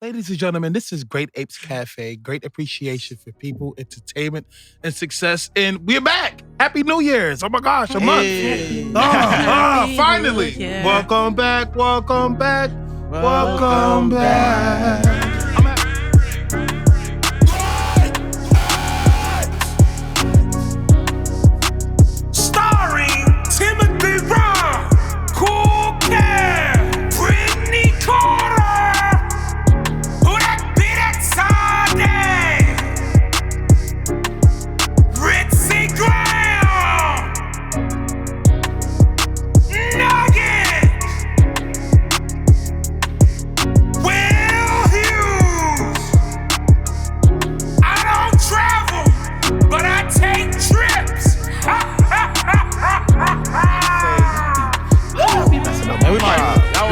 Ladies and gentlemen, this is Great Apes Cafe. Great appreciation for people, entertainment, and success. And we're back. Happy New Year's. Oh my gosh, a month. Finally. Welcome back. Welcome back. Welcome back.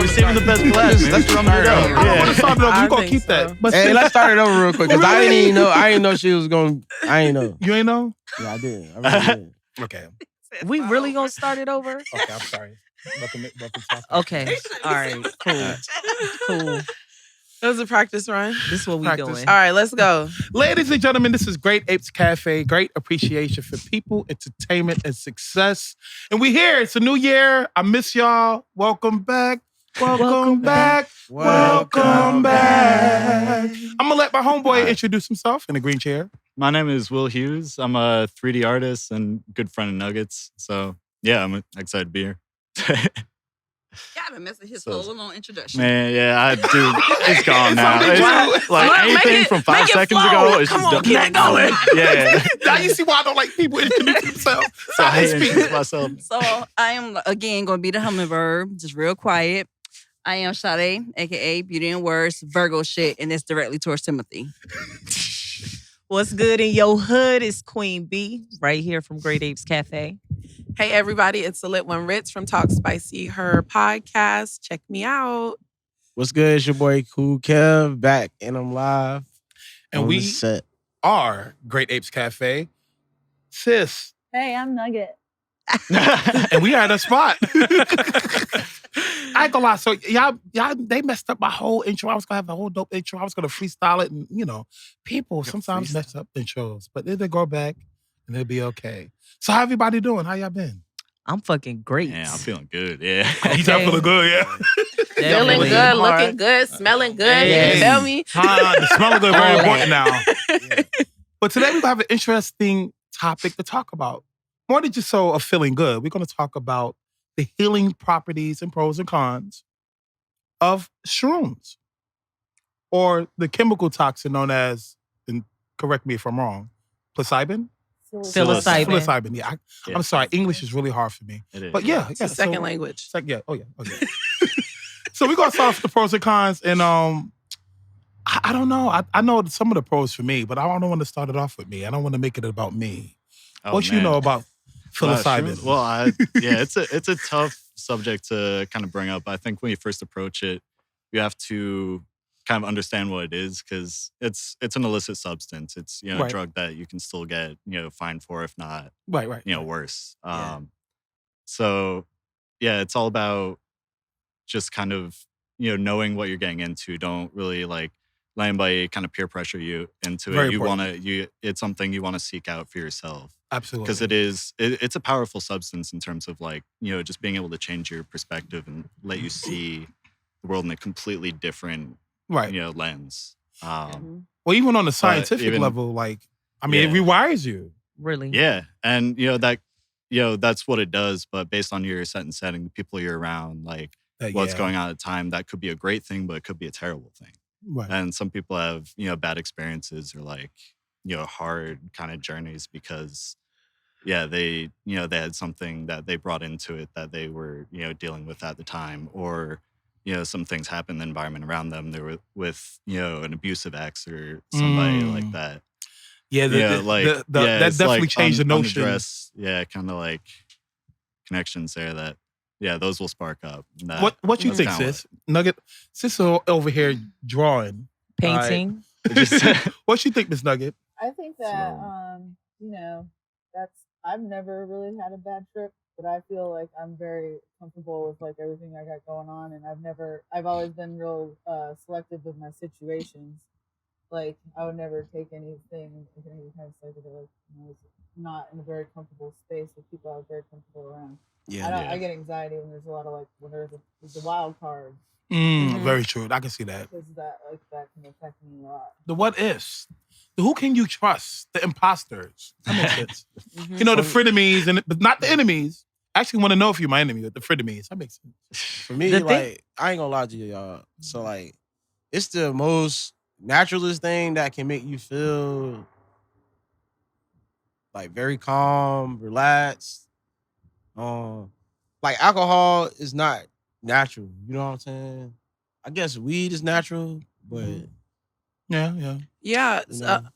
Saving the best class. Let's start it over. I don't want to start it over. We're going to keep that. But hey, let's start it over real quick. Because I didn't know she was going. I ain't know. You ain't know? Yeah, I did. I really did. Okay. We really going to start it over? Okay, I'm sorry. Okay. All right. Cool. It was a practice run. This is what we doing. All right, let's go. Ladies and gentlemen, this is Great Apes Cafe. Great appreciation for people, entertainment, and success. And we here. It's a new year. I miss y'all. Welcome back. Welcome back. Welcome back. I'm going to let my homeboy introduce himself in the green chair. My name is Hues. I'm a 3D artist and good friend of Nuggets. So, yeah, I'm excited to be here. I've been missing his whole long introduction. Man, yeah, I do. It's gone now. It's like anything from 5 seconds ago, it's just done. Keep it going. Yeah. Now you see why I don't like people introduce themselves. So I introduce myself. So I am, again, going to be the hummingbird, just real quiet. I am Sade, a.k.a. Beauty and Words, Virgo shit, and it's directly towards Timothy. What's good in your hood is Queen B, right here from Great Apes Cafe. Hey, everybody. It's the lit one, Ritz from TalkSpicyHer Podcast. Check me out. What's good? It's your boy Cool Kev back, and I'm live. And we are Great Apes Cafe. Sis. Hey, I'm Nugget. And we are at a spot. I ain't gonna lie. So y'all, they messed up my whole intro. I was gonna have a whole dope intro. I was gonna freestyle it, and people sometimes mess up intros, but then they go back and they'll be okay. So how everybody doing? How y'all been? I'm fucking great. Yeah, I'm feeling good. Yeah. You y'all feeling good, yeah. Feeling good, looking good, smelling good. Yes. You feel me? The smelling good is very important now. Yeah. But today we have an interesting topic to talk about. More than just a feeling good. We're going to talk about the healing properties and pros and cons of shrooms, or the chemical toxin known as, and correct me if I'm wrong, psilocybin? Psilocybin, yeah. I'm sorry, English is really hard for me. It is. But yeah. It's a second language. Yeah, okay. So we're going to start off with the pros and cons, and I don't know. I know some of the pros for me, but I don't want to start it off with me. I don't want to make it about me. What you know about psilocybin? Well, it's a tough subject to kind of bring up. I think when you first approach it, you have to kind of understand what it is, because it's an illicit substance. It's a drug that you can still get fined for, if not worse. So yeah, it's all about just kind of knowing what you're getting into. Don't really let anybody kind of peer pressure you into it. It's something you want to seek out for yourself. Absolutely. Because it's a powerful substance in terms of just being able to change your perspective and let you see the world in a completely different lens. Well, even on the scientific level, it rewires you. Really? Yeah. And that's what it does. But based on your set and setting, the people you're around, what's going on at the time, that could be a great thing, but it could be a terrible thing. Right. And some people have, bad experiences or hard kind of journeys because they had something that they brought into it that they were, dealing with at the time, or, some things happened in the environment around them. They were with, an abusive ex or somebody like that. Yeah, that definitely changed the notion. Kind of connections there that, those will spark up. What you think, sis? Nugget, sis over here drawing. Painting. What you think, Miss Nugget? I think that, I've never really had a bad trip but I feel like I'm very comfortable with like everything I got going on, and I've always been real selective with my situations. Like I would never take anything, any kind of psychedelic. I was not in a very comfortable space with people I was very comfortable around. Yeah. I get anxiety when there's a lot of like when there's the wild card. Very true. I can see that. Because that can affect me a lot. The what ifs. Who can you trust? The imposters. That makes sense. You know, the frenemies, but not the enemies. I actually want to know if you're my enemy, but the frenemies. That makes sense. For me, like, I ain't gonna lie to y'all. So, like, it's the most naturalist thing that can make you feel like very calm, relaxed. Like alcohol is not natural. You know what I'm saying? I guess weed is natural, but yeah. You know,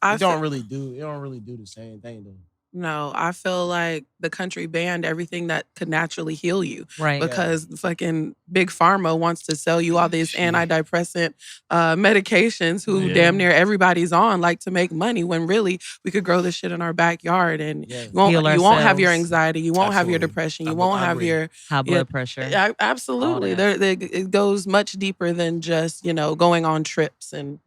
it don't really do the same thing though. No, I feel like the country banned everything that could naturally heal you. Right. Because fucking Big Pharma wants to sell you all these antidepressant medications who damn near everybody's on, like to make money, when really we could grow this shit in our backyard and you won't have your anxiety, you won't have your depression, you won't have your high blood pressure. Absolutely. It goes much deeper than just, going on trips and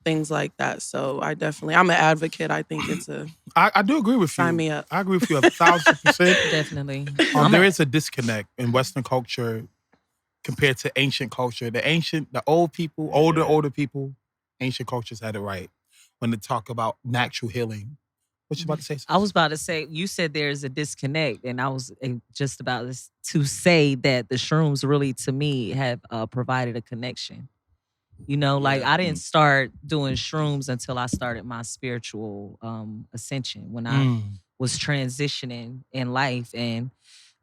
things like that. So I'm an advocate. I think it's I do agree with you. Sign me up. I agree with you 1,000%. Definitely. There is a disconnect in Western culture compared to ancient culture. The old people, older people, ancient cultures had it right when they talk about natural healing. What you about to say? I was about to say, you said there's a disconnect, and I was just about to say that the shrooms really, to me, have provided a connection. I didn't start doing shrooms until I started my spiritual ascension, when I was transitioning in life, and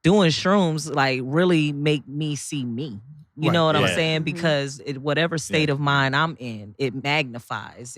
doing shrooms really make me see me. You know what I'm saying? Because whatever state of mind I'm in, it magnifies.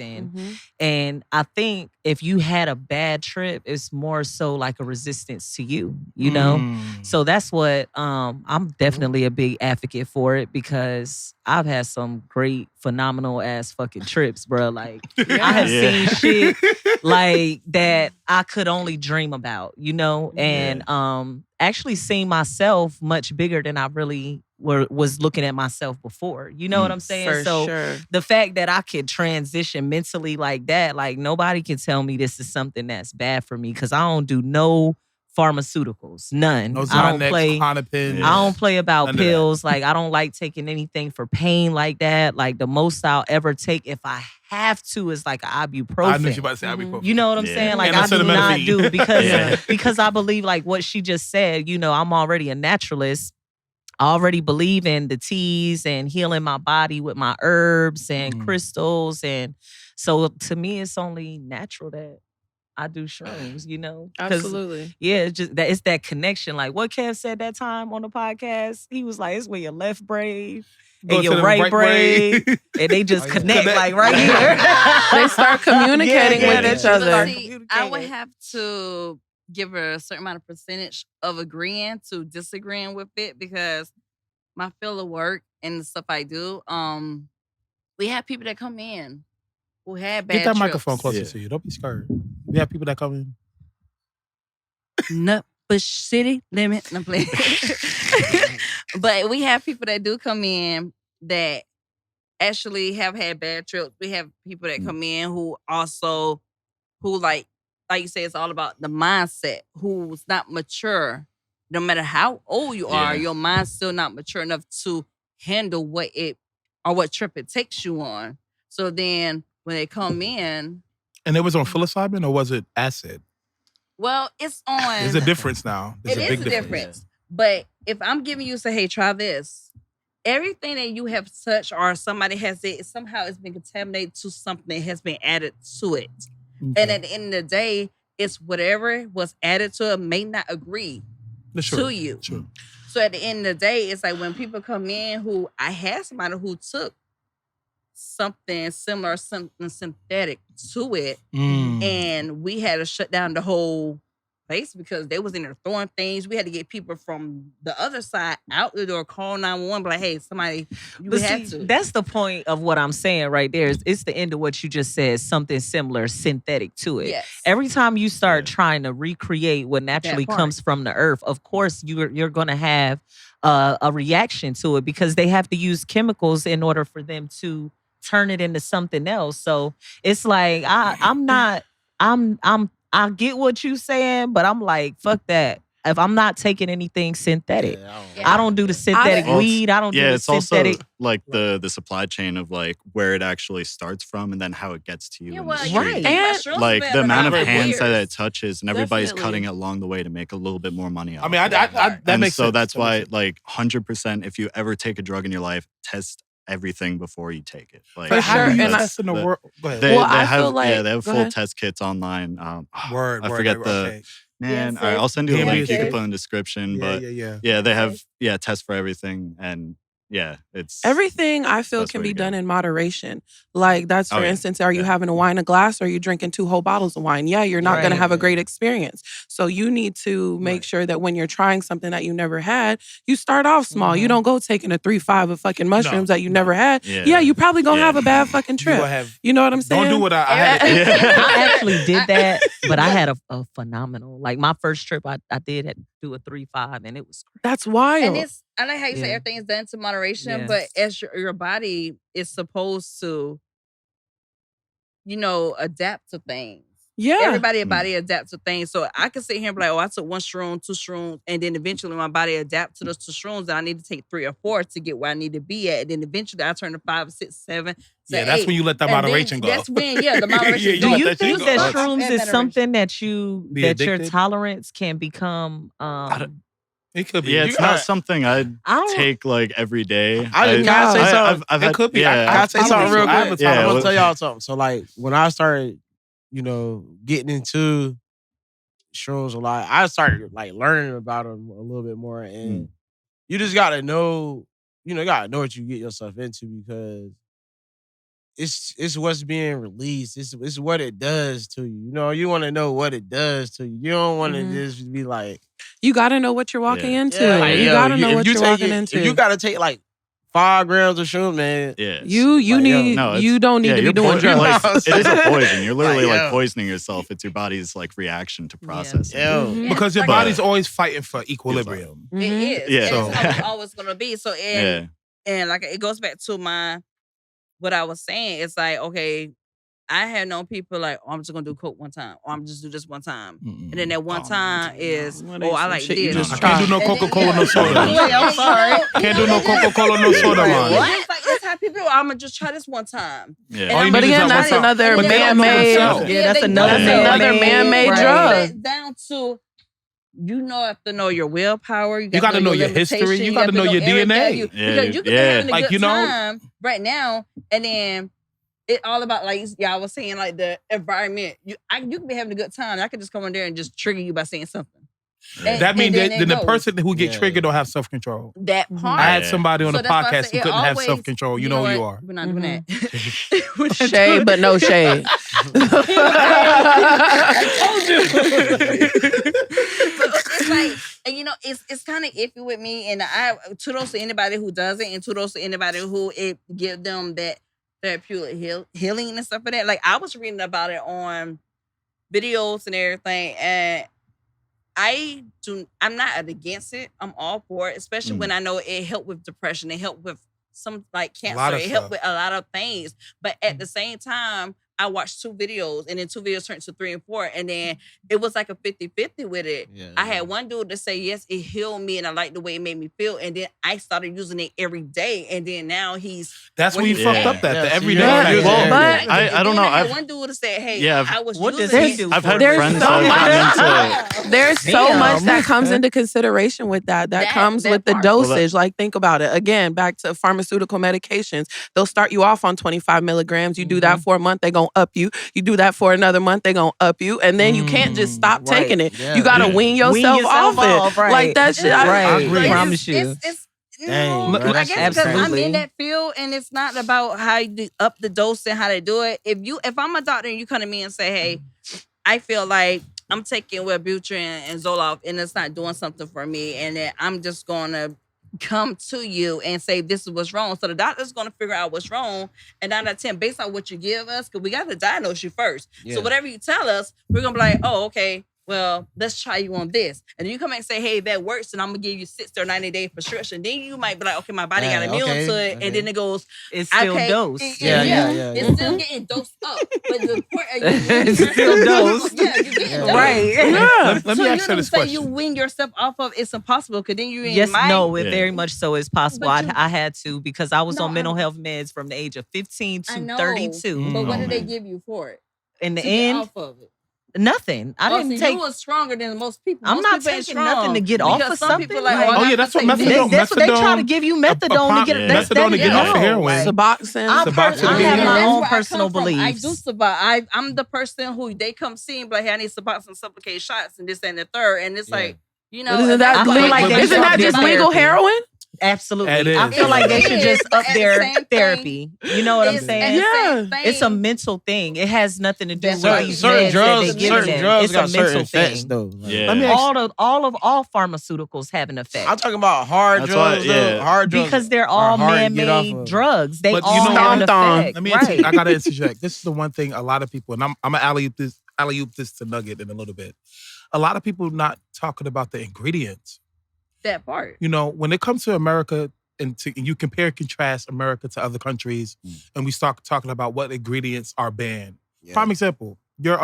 And I think if you had a bad trip, it's more so like a resistance to you, you know? So that's what I'm definitely a big advocate for it, because I've had some great, phenomenal ass fucking trips, bro. Like I have seen shit like that I could only dream about, and actually seen myself much bigger than I really was looking at myself before. You know what I'm saying? Sure. The fact that I could transition mentally like that, like nobody can tell me this is something that's bad for me, because I don't do no pharmaceuticals, none. No I don't Xanax, play. Klonopin. I don't play about None of pills. Like I don't like taking anything for pain like that. Like the most I'll ever take, if I have to, is like an ibuprofen. I knew you about to say ibuprofen. You know what I'm saying? Like And I do not acetaminophen. do because I believe like what she just said. I'm already a naturalist. I already believe in the teas and healing my body with my herbs and crystals, and so to me, it's only natural that I do shrooms, Absolutely. Yeah, it's that connection. Like what Kev said that time on the podcast, he was like, it's where your left brain Go and to your the right brain, brain. and they just connect like right here. They start communicating Yeah, with yeah, each they other. See, I would have to give her a certain amount of percentage of agreeing to disagreeing with it, because my field of work and the stuff I do, we have people that come in who had bad Get that trips. microphone closer to you. Don't be scared. We have people that come in. Nutbush City limit. No, play. But we have people that do come in that actually have had bad trips. We have people that come in who like you say, it's all about the mindset, who's not mature. No matter how old you are, your mind's still not mature enough to handle what trip it takes you on. So then when they come in. And it was on psilocybin, or was it acid? Well, it's on. There's a difference now. There's It a is big a difference. But if I'm giving you, say, hey, try this. Everything that you have touched or somebody has it, somehow it's been contaminated to something that has been added to it. Okay. And at the end of the day, it's whatever was added to it may not agree to you. Sure. So at the end of the day, it's like when people come in who, I had somebody who took something similar, something synthetic to it, and we had to shut down the whole place because they was in there throwing things. We had to get people from the other side out the door, call 911, be like, hey, somebody, you had to. That's the point of what I'm saying right there. It's the end of what you just said, something similar, synthetic to it. Yes. Every time you start trying to recreate what naturally comes from the earth, of course you're going to have a reaction to it because they have to use chemicals in order for them to turn it into something else. So it's like I get what you saying, but I'm like, fuck that. If I'm not taking anything synthetic, I don't do the synthetic weed. I don't do the synthetic. Also like the supply chain of like where it actually starts from and then how it gets to you. Yeah, in well, the street. and like the amount of hands that years. it touches, and everybody's cutting it along the way to make a little bit more money. I mean, that makes sense. So that's why, like, 100%, if you ever take a drug in your life, test everything before you take it. Like, but how do you test in the world? Go ahead. They have full test kits online. I forget the. Man, all right, I'll send you a link. You can put in the description. But they have tests for everything, and it's everything. I feel can be done in moderation. Like that's for instance, are you having a wine a glass, or are you drinking 2 whole bottles of wine? Yeah, you're not going to have a great experience. So you need to make sure that when you're trying something that you never had, you start off small. You don't go taking a 3-5 of fucking mushrooms that you never had. Yeah, you probably gonna have a bad fucking trip. You know what I'm saying? Don't do what I had. I actually did that, but I had a phenomenal. Like my first trip, I did do a 3-5, and it was crazy. That's wild. And I like how you say everything is done to moderation, but as your body is supposed to, adapt to things. Yeah. Everybody's body adapts to things. So I can sit here and be like, I took 1 shroom, 2 shrooms, and then eventually my body adapts to those 2 shrooms, and I need to take 3 or 4 to get where I need to be at. And then eventually I turn to 5, 6, 7. That's 8. When you let that moderation go. That's when, the moderation Do you think that shrooms is something that your tolerance can become it could be. Yeah, it's not something I'd take like every day. Can I say something? It could be. Can I say something real quick? I'm going to tell y'all something. So like when I started, getting into shrooms a lot, I started like learning about them a little bit more. And you just got to know, got to know what you get yourself into because it's what's being released. It's what it does to you. You want to know what it does to you. You don't want to just be like. You got to know what you're walking into. You got to know what you're walking into. If you got to take like 5 grams of shrooms, man. Yeah. You don't need to be doing drugs. It is a poison. You're literally like poisoning yourself. It's your body's like reaction to processing. Because your body's always fighting for equilibrium. It is. Yeah. So it's always gonna be. So and like it goes back to what I was saying. It's like, okay, I had known people like, I'm just gonna do coke one time, or I'm just do this one time, and then that one time is, I like this. I can't do no Coca-Cola, no soda. I'm sorry. Can't do no Coca-Cola, no soda, man. It's like that's how people. I'm gonna just try this one time. Yeah. But again, that's another man-made. That's another man-made drug. Down to. You have to know your willpower. You got to know your history. You got to know your DNA. Because you could be having a good time right now, and then it's all about like y'all was saying, like the environment. You could be having a good time. I could just come in there and just trigger you by saying something. That means that the person who get triggered don't have self-control. That part. I had somebody on the podcast who couldn't have self-control. You know who you are. We're not doing that. Shade, but no shade. I told you. It's like, and it's kind of iffy with me. And kudos to anybody who does it, and kudos to anybody who it give them that therapeutic healing and stuff like that. Like I was reading about it on videos and everything, and I'm not against it. I'm all for it, especially when I know it helped with depression. It helped with some like cancer. It helped with a lot of things. But at the same time, I watched 2 videos, and then 2 videos turned to 3 and 4. And then it was like a 50-50 with it. Yeah, I had one dude to say, yes, it healed me, and I liked the way it made me feel. And then I started using it every day. And then now that's where you fucked up the everyday. But I don't know. I had one dude to say, hey, I was using it. I've had friends there's so much that comes into consideration with that. That comes with the dosage. Like, think about it. Again, back to pharmaceutical medications. They'll start you off on 25 milligrams. You do that for a month, they're going to up you. You do that for another month, they're going to up you. And then you can't just stop taking it. Yeah. You got to wean yourself off it. Right. Like that shit. I agree. I promise you. I guess because I'm in that field, and it's not about how you up the dose and how they do it. If I'm a doctor and you come to me and say, hey, I feel like I'm taking Wellbutrin and Zoloft, and it's not doing something for me, and then I'm just gonna come to you and say this is what's wrong. So the doctor's gonna figure out what's wrong, and 9 out of 10, based on what you give us, because we got to diagnose you first. So whatever you tell us, we're gonna be like, oh, okay. Well, let's try you on this. And then you come back and say, hey, that works, and I'm going to give you 60 or 90-day prescription. Then you might be like, okay, my body got immune to it. And then it goes, it's still dosed. It's still getting dosed up. But the point it's still dosed. Yeah, you're getting dosed. Right. Yeah. Let me ask you this question. You wean yourself off of it's impossible, because then you're in Yes, mind. no, it very much so is possible. But I had to, because I was on mental health meds from the age of 15 to 32. But what did they give you for it? In the end, off of it? Nothing. I didn't take. You was stronger than most people. I'm not taking nothing to get off of something. People like, that's what methadone. That's what they try to give you methadone to get. Methadone to get off of heroin. Suboxone. I have my own personal beliefs. I do Suboxone. I'm the person who they come see and be like, hey, I need Suboxone supplicate shots and this and the third, and it's like, you know, isn't that just legal heroin? Absolutely. I feel like they should just up their therapy. You know what I'm saying? Yeah. It's a mental thing. It has nothing to do with these certain meds drugs. that they give Certain them. drugs It's got a certain mental effects, thing. though. All pharmaceuticals have an effect. I'm talking about hard drugs. Hard drugs because they're all man-made drugs. They all have an effect. Let me I gotta interject. This is the one thing a lot of people, and I'm gonna alley-oop this to Nugget in a little bit. A lot of people not talking about the ingredients. That part. You know, when it comes to America, and you compare and contrast America to other countries, and we start talking about what ingredients are banned. Prime example, your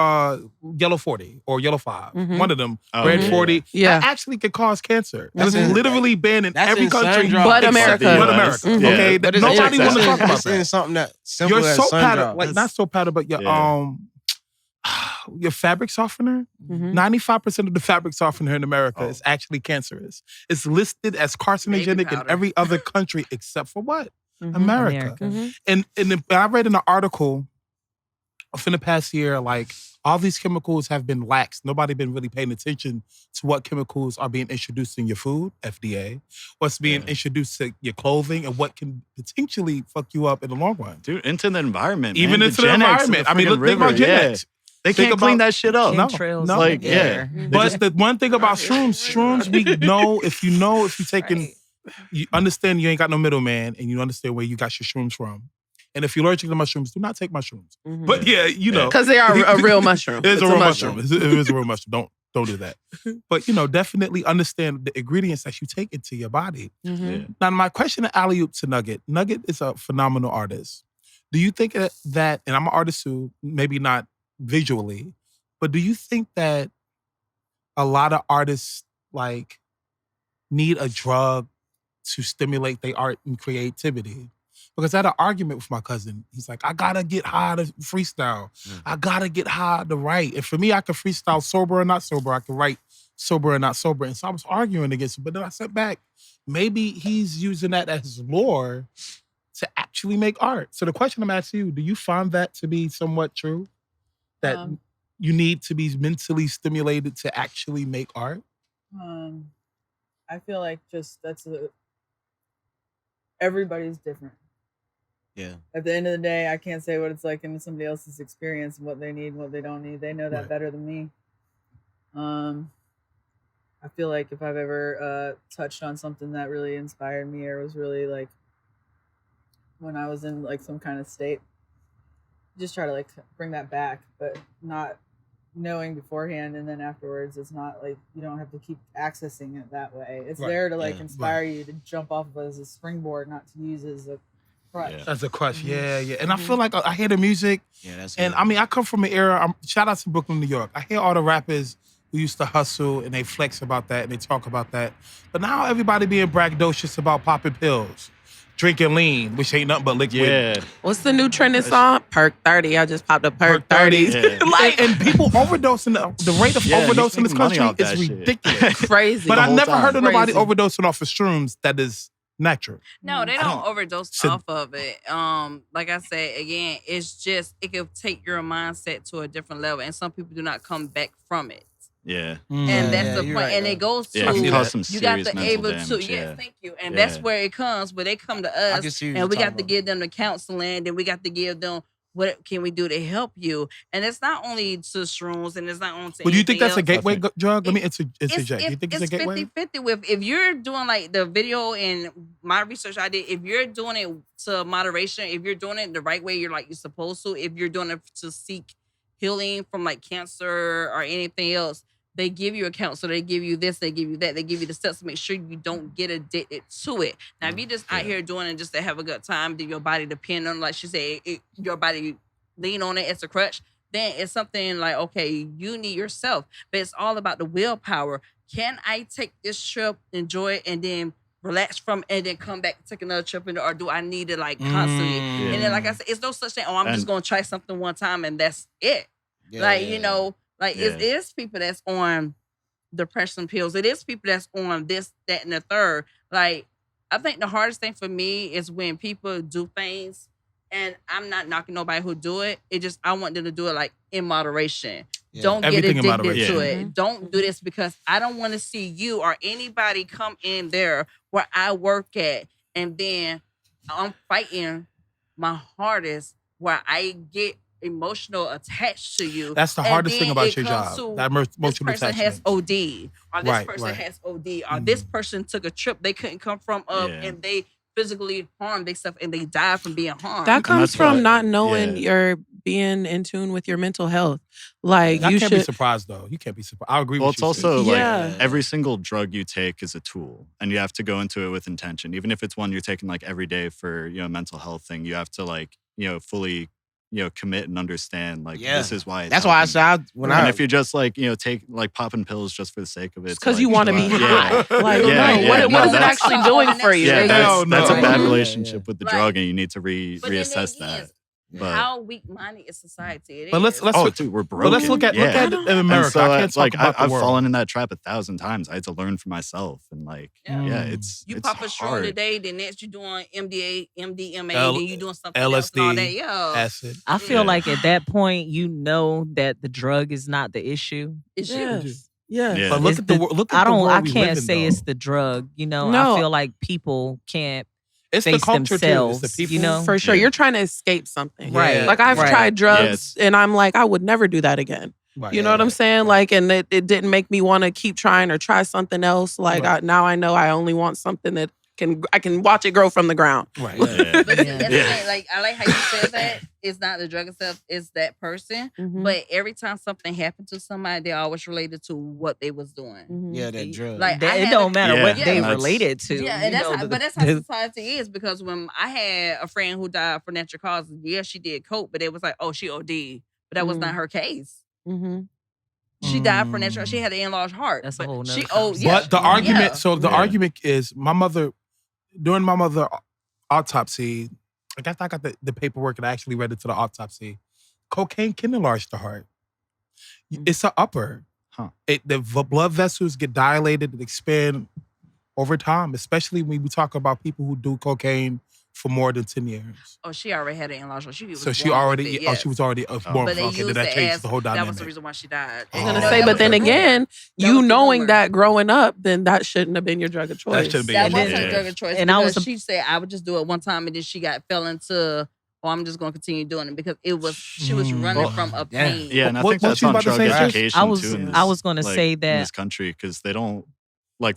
yellow 40 or yellow 5, one of them, red 40, that actually could cause cancer. That's literally banned in every country but America. Okay, but nobody want to talk about that. Something that simple your as soap sun powder, drop. like not soap powder, but your fabric softener, 95% of the fabric softener in America is actually cancerous. It's listed as carcinogenic in every other country except for what? America. And I read in an article within the past year, like all these chemicals have been laxed. Nobody been really paying attention to what chemicals are being introduced in your food, FDA, what's being introduced to your clothing, and what can potentially fuck you up in the long run. Dude, into the environment, Even man. into the environment. I mean, look, think about Gen X. They can't clean that shit up. No. Like, But the one thing about shrooms, we know if you taking, you understand you ain't got no middleman, and you understand where you got your shrooms from. And if you're allergic to mushrooms, do not take mushrooms. But you know. Because they are a real mushroom. It's a real mushroom. It is a real mushroom. Don't do that. But, definitely understand the ingredients that you take into your body. Now, my question to alley-oop to Nugget. Nugget is a phenomenal artist. Do you think that, and I'm an artist too, maybe not visually, but do you think that a lot of artists like need a drug to stimulate their art and creativity? Because I had an argument with my cousin. He's like, I gotta get high to freestyle. I gotta get high to write. And for me, I can freestyle sober or not sober. I can write sober or not sober. And so I was arguing against it. But then I sat back. Maybe he's using that as lore to actually make art. So the question I'm asking you, do you find that to be somewhat true? That you need to be mentally stimulated to actually make art? I feel like everybody's different. Yeah. At the end of the day, I can't say what it's like in somebody else's experience and what they need and what they don't need. They know that better than me. I feel like if I've ever touched on something that really inspired me or was really like when I was in like some kind of state, just try to like bring that back, but not knowing beforehand, and then afterwards it's not like you don't have to keep accessing it that way. It's there to like inspire you to jump off of as a springboard, not to use as a crutch. As a crutch, yeah. And I feel like I hear the music, and I mean I come from an era. Shout out to Brooklyn, New York. I hear all the rappers who used to hustle and they flex about that and they talk about that, but now everybody being braggadocious about popping pills. Drinking lean, which ain't nothing but liquid. Yeah. What's the new trending song? Perk 30. I just popped a Perk 30. Yeah. and people overdosing. The rate of overdosing in this country is ridiculous. Crazy. But I never heard of nobody overdosing off of shrooms that is natural. No, they don't overdose off of it. Like I said, again, it's just, it can take your mindset to a different level. And some people do not come back from it. Yeah. And that's the point. Right, and it goes to, you got to able to, thank you. And that's where it comes, where they come to us and we got to give them the counseling, then we got to give them what can we do to help you? And it's not only to shrooms, and it's not only to But do you think that's a else. gateway drug? Let me interject. You think it's a gateway? 50-50 with if you're doing like the video and my research I did, if you're doing it to moderation, if you're doing it the right way, you're supposed to, if you're doing it to seek healing from like cancer or anything else, they give you a counselor, they give you this, they give you that, they give you the steps to make sure you don't get addicted to it. Now, if you're just out here doing it just to have a good time, then your body depend on, like she said, your body lean on it as a crutch, then it's something like, okay, you need yourself. But it's all about the willpower. Can I take this trip, enjoy it, and then relax from and then come back and take another trip, or do I need it like constantly? And then, like I said, it's no such thing, I'm just going to try something one time and that's it. It is people that's on depression pills. It is people that's on this, that, and the third. Like, I think the hardest thing for me is when people do things, and I'm not knocking nobody who do it. It just, I want them to do it like in moderation. Yeah. Don't Everything get addicted to it. Mm-hmm. Don't do this because I don't want to see you or anybody come in there where I work at, and then I'm fighting my hardest where I get emotional attached to you. That's the hardest thing about your job. That this person has OD, or this person has OD, or this person took a trip they couldn't come from and they physically harmed themselves and they died from being harmed. That comes from not knowing you're being in tune with your mental health. Like, you can't be surprised though. You can't be surprised. I agree with you. Well, it's also like every single drug you take is a tool, and you have to go into it with intention. Even if it's one you're taking like every day for, mental health thing, you have to fully commit and understand, this is why it's That's why I said if you just take popping pills just for the sake of it, because you want to be high. What is it actually doing for you? Yeah, that's a bad relationship with the drug, and you need to reassess that. But how weak-minded is society? But let's dude, we're broken. But let's look at it in America. So, I can't talk about the I've world. fallen in that trap 1,000 times. I had to learn for myself, and it's pop a shroom today, then next you're doing MDMA, then you doing something else and all that. Acid. I feel like at that point, you know that the drug is not the issue. It's you. Yeah. But look at the world. I can't say it's the drug. No. I feel like people can't. It's face the culture themselves, too. It's the people. For sure. You're trying to escape something. Right. Like, I've tried drugs and I'm like, I would never do that again. Right. You know what I'm saying? Like, and it didn't make me want to keep trying or try something else. Like, now I know I only want something that I can watch it grow from the ground. Right. But see, that's the thing. Like, I like how you said that. It's not the drug itself, it's that person. Mm-hmm. But every time something happened to somebody, they always related to what they was doing. Mm-hmm. Yeah, that drug. Like, it don't matter what they related to. Yeah, and but that's how society is. Because when I had a friend who died for natural causes, she did coke, but it was like, oh, she OD'd. But that was not her case. Mm-hmm. She died for natural. She had an enlarged heart. That's a whole nother But the argument, the argument is my mother, during my mother's autopsy, I got the paperwork and I actually read it to the autopsy. Cocaine can enlarge the heart. It's an upper. The blood vessels get dilated and expand over time, especially when we talk about people who do cocaine for more than 10 years. Oh, she already had an enlarged heart. She was she was already born but with it. That changes the whole dynamic. That was the reason why she died. I was going to say, but then again, you knowing that growing up, then that shouldn't have been your drug of choice. That shouldn't be. That wasn't her drug of choice. And she said, I would just do it one time, and then she fell into, I'm just going to continue doing it because she was running from a pain. Yeah, and I think that's on drug education too. I was going to say that in this country, because they don't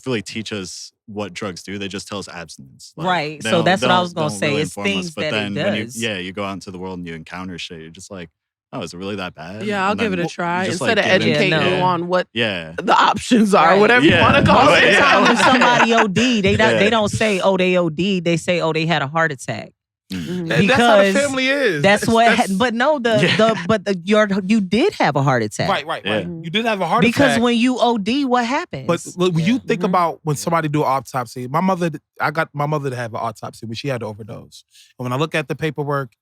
really teach us what drugs do. They just tell us abstinence. Right. So that's what I was going to say. It's things but that then it does. when you go out into the world and you encounter shit, you're just like, oh, is it really that bad? Yeah, I'll give it a try. Just, instead of educating you on what the options are, whatever you want to call it. Most of the time when somebody OD, they don't say, oh, they OD. They say, oh, they had a heart attack. Mm-hmm. Because that's how the family is. You did have a heart attack. Right. Yeah. You did have a heart attack. Because when you OD, what happens? But when you think about when somebody do an autopsy, I got my mother to have an autopsy when she had to overdose. And when I look at the paperwork,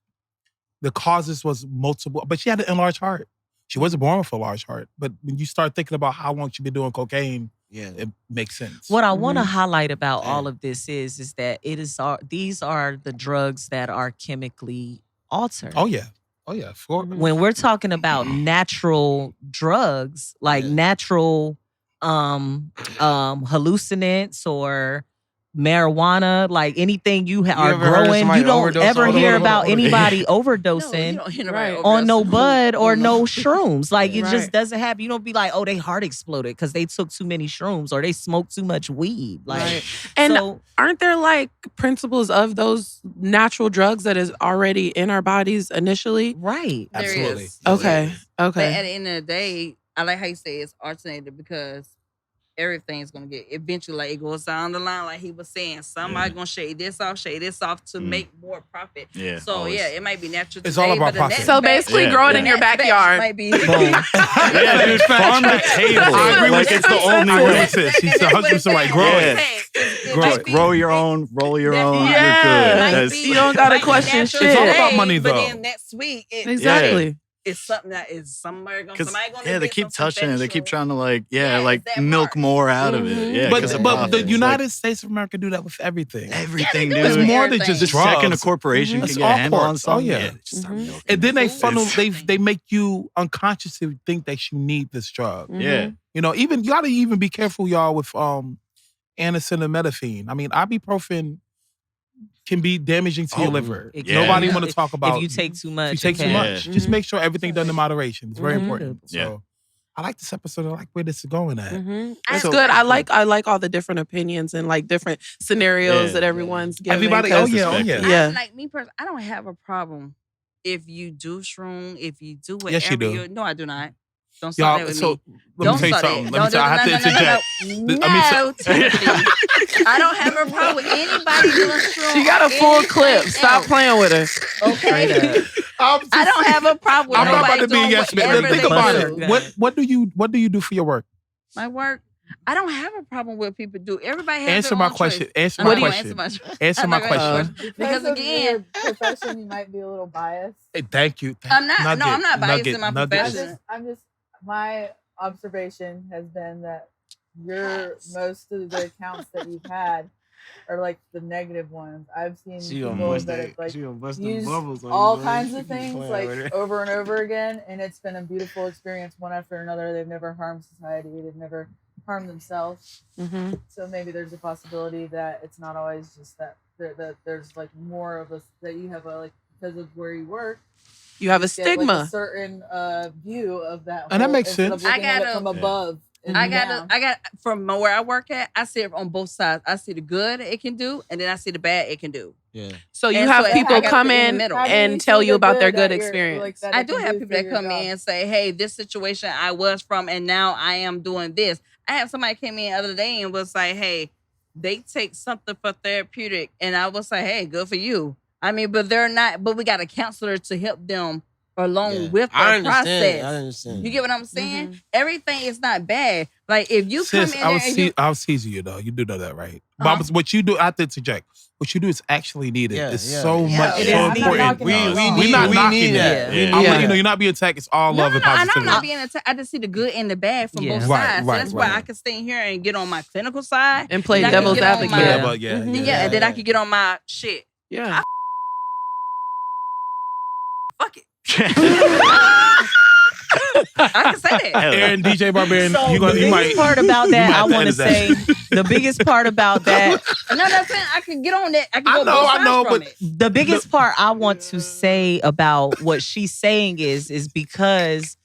the causes was multiple, but she had an enlarged heart. She wasn't born with a large heart. But when you start thinking about how long she been doing cocaine, it makes sense. What I want to highlight about all of this is that these are the drugs that are chemically altered. Oh yeah. When we're talking about natural drugs, like natural hallucinants or marijuana, like anything you are ever heard of growing, somebody you don't overdose? ever Hold on, hear hold on, about hold on. anybody No, overdosing you don't hear nobody Right. on no overdosing bud or on no shrooms. Like it Right. just doesn't happen. You don't be like, oh, they heart exploded because they took too many shrooms or they smoked too much weed. Like, Right. And so, aren't there like principles of those natural drugs that is already in our bodies initially? right. There Absolutely. is. Okay. But Okay. at the end of the day, I like how you say it's alternated because everything's gonna get eventually, like it goes down the line, like he was saying. Somebody gonna shade this off to make more profit. Yeah, So always. yeah, it might be natural. It's today, all about but the profit. next So batch- basically, Yeah. grow it the in your next batch backyard. Might be Yeah, dude, farm the table. I agree Like with it's the I only agree way. with sis. She's 100% right. Grow Yeah. it. Grow, grow your own, roll your own. Yeah. You're good. Might That's- You don't gotta question natural shit. It's all today, about money, but though. then next week, Exactly. it's something that is somebody gonna yeah, they get keep some touching it. They keep conventional- trying to like, Yeah, like it's that milk part. more out of it. Mhm. Yeah, 'cause of But profit. the It's United States of America do that with everything. like everything, do dude. It's with more than everything. just The drugs. second a corporation It's can get a all handle on corpse. Oh, something, yeah. just start Mhm. milking. And then they It's- funnel. They make you unconsciously think that you need this drug. Yeah. You know, even you gotta even be careful, y'all, with acetaminophen. I mean, ibuprofen can be damaging to your liver. It can. Nobody Yeah. want to talk about If you take too much, if you take it too can- much. Just Mhm. make sure everything done in moderation. It's very Mhm. important. Yeah. So I like this episode. I like where this is going at. Mhm. I- It's good. I like all the different opinions and like different scenarios Yeah. that everyone's giving. Everybody, 'cause- oh yeah. Yeah. Like me personally, I don't have a problem if you do shroom, if you do whatever. Yes, you do. No, I do not. Don't start that Y'all, with so me. let Don't me tell you start something. that. Let me tell you, I have to interject. No, Timothy. I don't have a problem with anybody doing shroom. She got a or full clip. anything Stop else, playing with her. Okay. I don't have a problem with I'm not nobody about to be doing yes man. whatever Think they about do. it. What do you do for your work? My work, I don't have a problem with people do. Everybody has Answer their my own question. choice. Answer I'm my not gonna question. Answer my Answer my question. Because Because of again, your profession, you might be a little biased. Hey, thank you. I'm not. Nugget, No, I'm not biased Nugget, in my Nugget. profession. I'm just. My observation has been that most of the accounts that you've had are like the negative ones. I've seen people that have like used all kinds of things like over and over again, and it's been a beautiful experience one after another. They've never harmed society. They've never harmed themselves. Mhm. So maybe there's a possibility that it's not always just that there's like more of us that you have like because of where you work. You have a Get, like, stigma. a certain view of that. And that whole- makes instead of sense. looking at it from above. and I down. got from where I work at. I see it on both sides. I see the good it can do, and then I see the bad it can do. Yeah. So you And have so people I got come to be in the in middle. How do you and see tell the you about their good good that you're- experience. like, that I it do can have do people for that your come job? in and say, "Hey, this situation I was from, and now I am doing this." I have somebody came in the other day and was like, "Hey, they take something for therapeutic," and I was like, "Hey, good for you." I mean, but they're not. But we got a counselor to help them along with the I understand. process. I understand. You get what I'm saying? Everything is not bad. Like if you Sis, come in there and I was teasing you though. You do know that, right? Uh-huh. But what you do, I have to interject. What you do is actually needed. Yeah, It's yeah. so Yeah, much, it so is. important. We We're not we knocking need that. that. Yeah. I'm Yeah. letting you know you're not being attacked. It's all love and I know positivity. I'm not being attacked. I just see the good and the bad from Yeah. both Right, sides. right, so that's why right. I can stay here and get on my clinical side And play And I can devil's get on advocate. my- Yeah, but yeah, and yeah. then I can get on my shit. Yeah. Fuck it. I can say that. Hell yeah. Aaron, DJ Barbarian, So you the biggest might. part about you that, might I have to want to edit say, the biggest part about that, No, that's saying I can get on that. I can I go know, both I sides know, from but it. the biggest part I want to say about what she's saying is because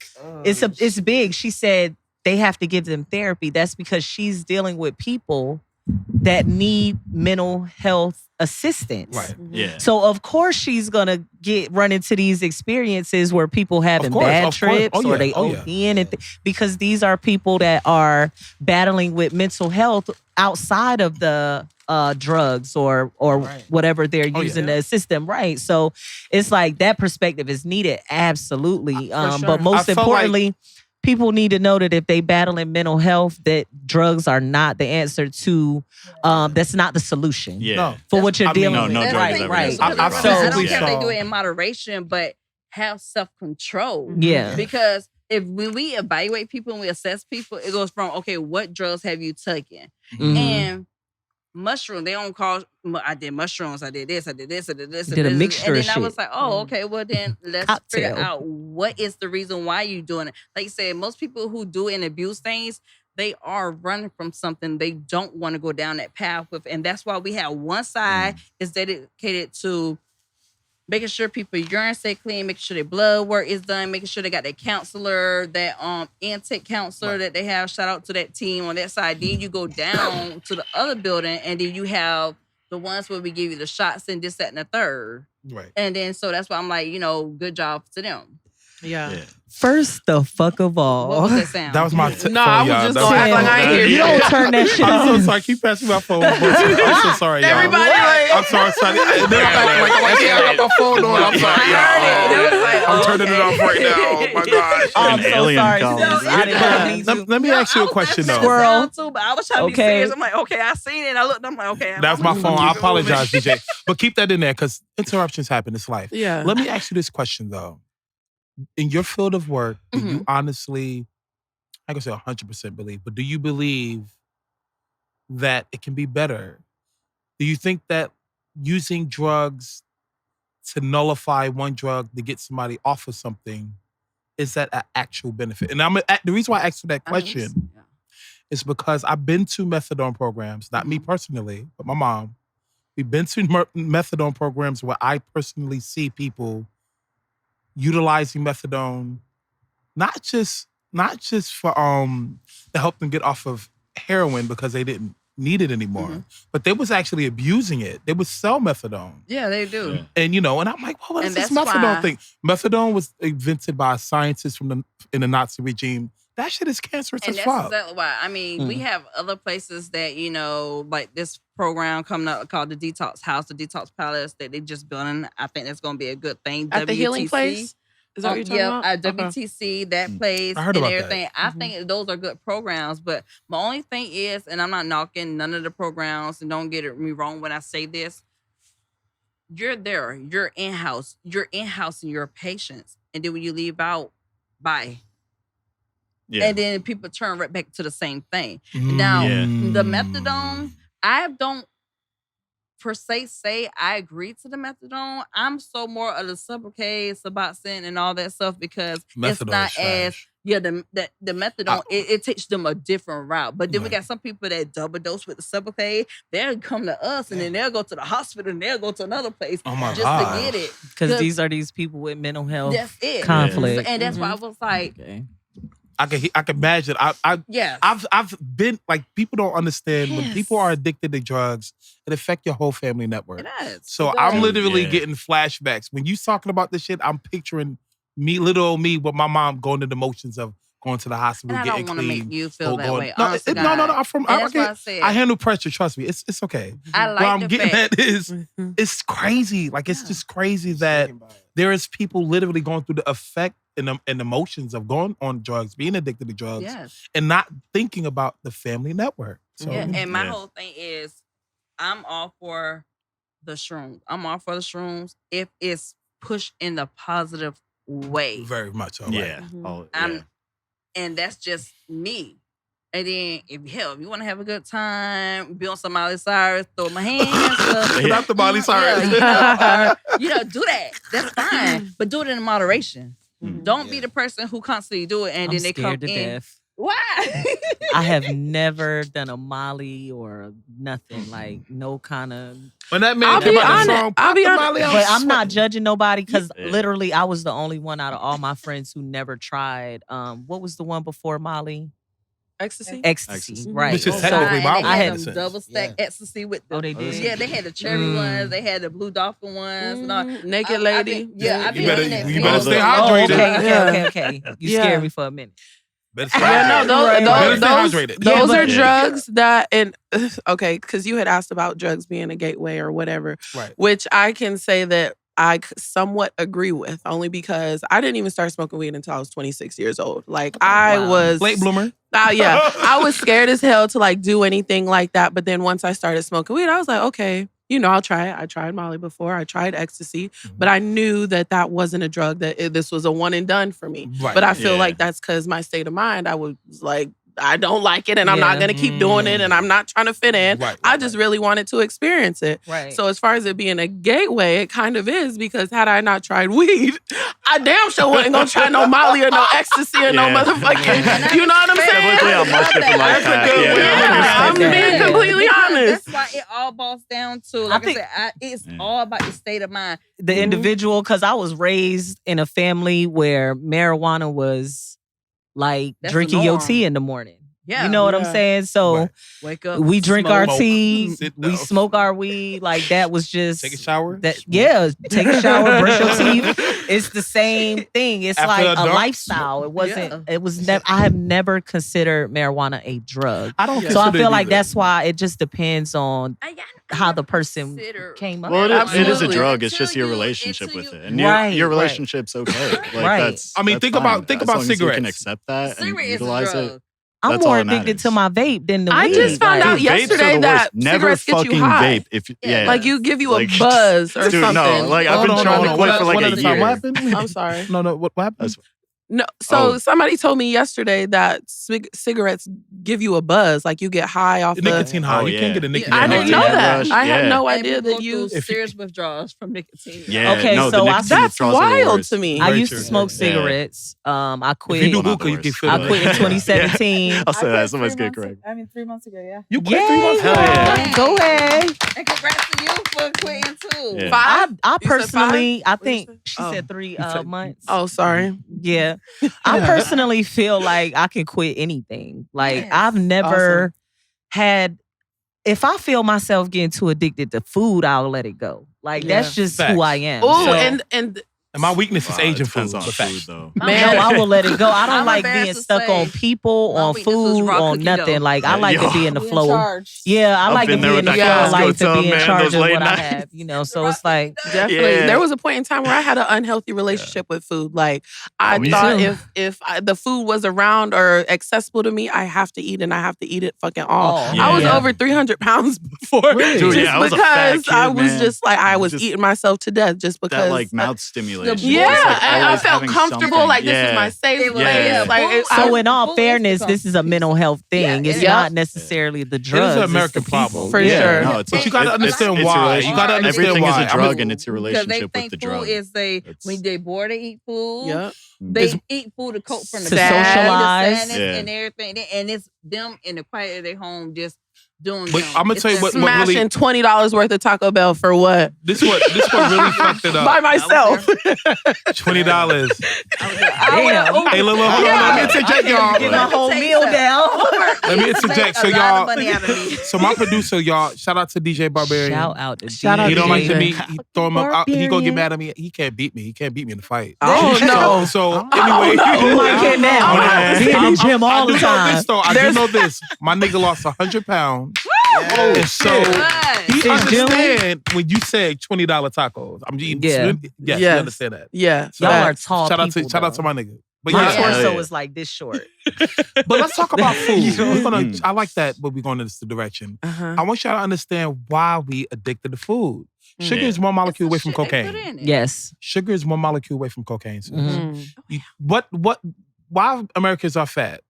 it's big. She said they have to give them therapy. That's because she's dealing with people that need mental health assistance. Right. Yeah. So of course she's gonna run into these experiences where people having course, bad of course. trips Oh, or yeah. they Oh, yeah. ODing and because these are people that are battling with mental health outside of the drugs or Right. whatever they're Oh, using yeah. to assist them, right? So it's like that perspective is needed, absolutely. For sure. But most I felt importantly, people need to know that if they battling mental health, that drugs are not the answer to. That's not the solution Yeah. No. for what you're I mean, dealing no, with. no That's drugs the ever thing. is. I I don't physically care if they saw- do it in moderation, but have self-control. Yeah. Because when we evaluate people and we assess people, it goes from, okay, what drugs have you taken? Mhm. And mushroom, they don't call, I did mushrooms, I did this, I did this, I did this. I Did a this. mixture And of then I shit. was like, oh, okay, well then let's figure Cocktail. out what is the reason why you doing it. Like you said, most people who do and abuse things, they are running from something they don't want to go down that path with. And that's why we have one side is dedicated to making sure people urine stay clean, making sure their blood work is done, making sure they got their counselor, that intake counselor that they have. Shout out to that team on that side. Then you go down to the other building, and then you have the ones where we give you the shots and this, that, and the third. Right. And then so that's why I'm like, good job to them. Yeah. First the fuck of all. What was that sound? That was my No, I was just gonna act like I ain't hear you. Don't turn that shit I'm so on. sorry. Keep passing my phone. I'm so sorry, y'all. Everybody like, I'm sorry, Sade. And then I'm acting like, I got my phone on. I'm sorry, y'all. I'm turning it off right now. Oh, my gosh. I'm so alien sorry. calls. sis. I didn't mean to. Let me ask you a question, though. Squirrel. Too, but I was trying to be Okay. serious. I'm like, okay, I seen it. I looked. I'm like, okay. That's my phone. I apologize, DJ. But keep that in there because interruptions happen. It's life. yeah. Let me ask you this question, though. In your field of work, do you honestly, I can say 100% believe, but do you believe that it can be better? Do you think that using drugs to nullify one drug to get somebody off of something, is that an actual benefit? And the reason why I asked you that question is because I've been to methadone programs, not me personally, but my mom. We've been to methadone programs where I personally see people utilizing methadone, not just for to help them get off of heroin because they didn't need it anymore, but they was actually abusing it. They would sell methadone. Yeah, they do. Yeah. And and I'm like, well, what is And this that's methadone why- thing? Methadone was invented by scientists in the Nazi regime. That shit is cancerous And as that's fuck. exactly why. I mean, we have other places that, like this program coming up called the Detox House, the Detox Palace that they just building. I think that's going to be a good thing. At the healing WTC. place? Is that what you're talking about? At WTC, that place I heard and about everything. that. I think those are good programs. But my only thing is, and I'm not knocking none of the programs, and don't get me wrong when I say this, you're there. You're in-house. You're in-housing your patients. And then when you leave out, bye. Yeah. And then people turn right back to the same thing. Mm. Now, Yeah. the methadone, I don't per se say I agree to the methadone. I'm so more of the Suboxone, Suboxone, and all that stuff because it's Methadone not is as trash. the methadone. It takes them a different route. But then we Right. got some people that double dose with the Suboxone. They'll come to us and then they'll go to the hospital and they'll go to another place Oh my just God. to get it. Because these are these people with mental health That's it. conflict. And that's why I was like, Okay. I can imagine. yeah. I've been like, people don't understand when people are addicted to drugs, it affects your whole family network. It does. So It I'm does. literally Yeah. getting flashbacks. When you talking about this shit, I'm picturing me, little old me, with my mom going through the motions of going to the hospital, And I getting don't want to clean. make you feel that way. No, honest to no. God. I'm from. And that's why I said I handle pressure. Trust me, it's okay. I What I'm like the getting fact. at is, it's crazy. Like, it's just crazy that there is people literally going through the effect and the emotions of going on drugs, being addicted to drugs, Yes. and not thinking about the family network. So, Yeah. And my Yeah. whole thing is, I'm all for the shrooms. I'm all for the shrooms if it's pushed in the positive way. very much so. Yeah. Mhm. Oh, I'm- yeah. And that's just me. And then if you want to have a good time, be on some Miley Cyrus, throw my hands up. Not the Miley Cyrus. Do that. That's fine. But do it in moderation. Mhm. Don't be the person who constantly do it and I'm then they come scared to in. death. Why? I have never done a Molly or nothing, like no kind of. When that man I'll came be out the honest- song, I'll Pop be the honest- Molly, I But was I'm not sweating. judging nobody because Yeah. literally I was the only one out of all my friends who never tried. What was the one before Molly? Ecstasy? Ecstasy, Ecstasy. right? Which is Oh, technically God, my and they I had had them medicine. double stack ecstasy with them. Oh, they did. Yeah, they had the cherry ones, they had the blue dolphin ones. And all. Naked lady. I You better- in that you field. better stay Oh, hydrated. okay. You Yeah. scared me for a minute. Better stay Yeah, no, hydrated. Better stay those hydrated. those Yeah, are but- drugs that, and okay, because you had asked about drugs being a gateway or whatever, Right. which I can say that I somewhat agree with, only because I didn't even start smoking weed until I was 26 years old. Like I Wow. was Late bloomer. yeah, I was scared as hell to like do anything like that. But then once I started smoking weed, I was like, okay, I'll try it. I tried Molly before. I tried ecstasy, but I knew that that wasn't a drug. This was a one and done for me. Right. But I feel Yeah. like that's because my state of mind. I was like, I don't like it and I'm not going to keep doing it and I'm not trying to fit in. I just really wanted to experience it. Right. So as far as it being a gateway, it kind of is because had I not tried weed, I damn sure wasn't going to try no Molly or no ecstasy or no motherfucking, you know what I'm saying? I'm being completely honest. That's why it all boils down to, like I said, it's all about the state of mind. The individual, because I was raised in a family where marijuana was like drinking your tea in the morning. Yeah. You know what I'm saying? So wake up, we drink our smoke, tea, we smoke our weed. Like that was just take a shower. Take a shower, brush your teeth. It's the same thing. It's After like a dark, lifestyle. It wasn't. It was never. I have never considered marijuana a drug. I don't. So I feel like that's why it just depends on how the person came up. Well, it is a drug. It's just your relationship with it, and your relationship's okay. Like that's. I mean, think about cigarettes. You can accept that and utilize it. I'm more addicted to my vape than the weed. I just found out yesterday that never cigarettes get you fucking high. vape. If like you give you a buzz or something. No, like I've been trying to quit for like a year. What happened? I'm sorry. No, what happened? No, so somebody told me yesterday that cigarettes give you a buzz, like you get high off the nicotine high. You can't get a nicotine. I didn't know that. Rush. I had no idea that you serious withdrawals from nicotine. Yeah, okay, no, so that's wild to me. I used to smoke cigarettes. I quit. If you do hookah, you can feel I quit in 2017. I'll say that. Somebody's getting correct. 3 months ago, yeah. You quit 3 months ago. Yeah. Go ahead. And congrats to you for quitting too. Yeah. 5? I You said personally, 5? I think she said 3 months. Oh, sorry. Yeah. I personally feel like I can quit anything. Like I've never had, if I feel myself getting too addicted to food, I'll let it go. Like that's just who I am. Oh, so, and my weakness is Asian depends food. on food though. Man, no, I will let it go. I don't I'm like being embarrassed to stuck say on people, my on weakness was food, raw on cookie nothing. dough. Like I like to be in the Be flow. charge. Yeah, I like to been be there in the with flow. that I like Costco to be in man, charge those of late what I nights. have. You know, so it's like definitely. Yeah. There was a point in time where I had an unhealthy relationship with food. Like I Me thought too. if the food was around or accessible to me, I have to eat and I have to eat it fucking all. I was over 300 pounds before, Dude, just I was a fat because kid, I was man. just like I was eating myself to death just because That like mouth stimulation. Yeah, Just, like, I always felt having comfortable. something. Like this is my safe place. Yeah. Like so. In all fairness, this is a mental health thing. It's Yeah. not necessarily the drugs. an it's American the people. problem. For Yeah, sure. no, it's But you gotta understand it's why. a You gotta understand everything why. is a drug and it's your Because they relationship think with the food drug. is when they bored to eat food. Yep. They eat food to cope from the To sadness, socialize. and everything, and it's them in the quiet of their home just doing. But them. I'm gonna It's tell you them. what Smashing really $20 worth of Taco Bell for what? this what really fucked it By up. myself. $20. Damn. Hey, look, hold on. Let me interject, y'all. Get my whole meal down. Let me interject. So a lot of y'all, money out of me. so my producer, y'all, shout out to DJ Barbarian. Shout out to Shout out He to don't like to DJ. meet. He throw him up. He gonna get mad at me. He can't beat me. He can't beat me in the fight. Oh, no. So anyway, You might get mad. Be in the gym all the I do know time. this though. I do know this. My nigga lost 100 pounds. And so he Since June? understand when you said $20 tacos. I'm eating. Yeah. Yes, Yes. you understand that. Yeah. So Y'all are facts. tall shout out people. to though. my nigga. But My yeah, torso yeah. is like this short. but let's talk about food. We're gonna. Mm. I like that, but we're going in this direction. Uh-huh. I want y'all to understand why we addicted to food. Sugar Yeah. is one molecule away It's the from shit they put cocaine. in it. Yes. Sugar is one molecule away from cocaine. So Mhm. why Americans are fat?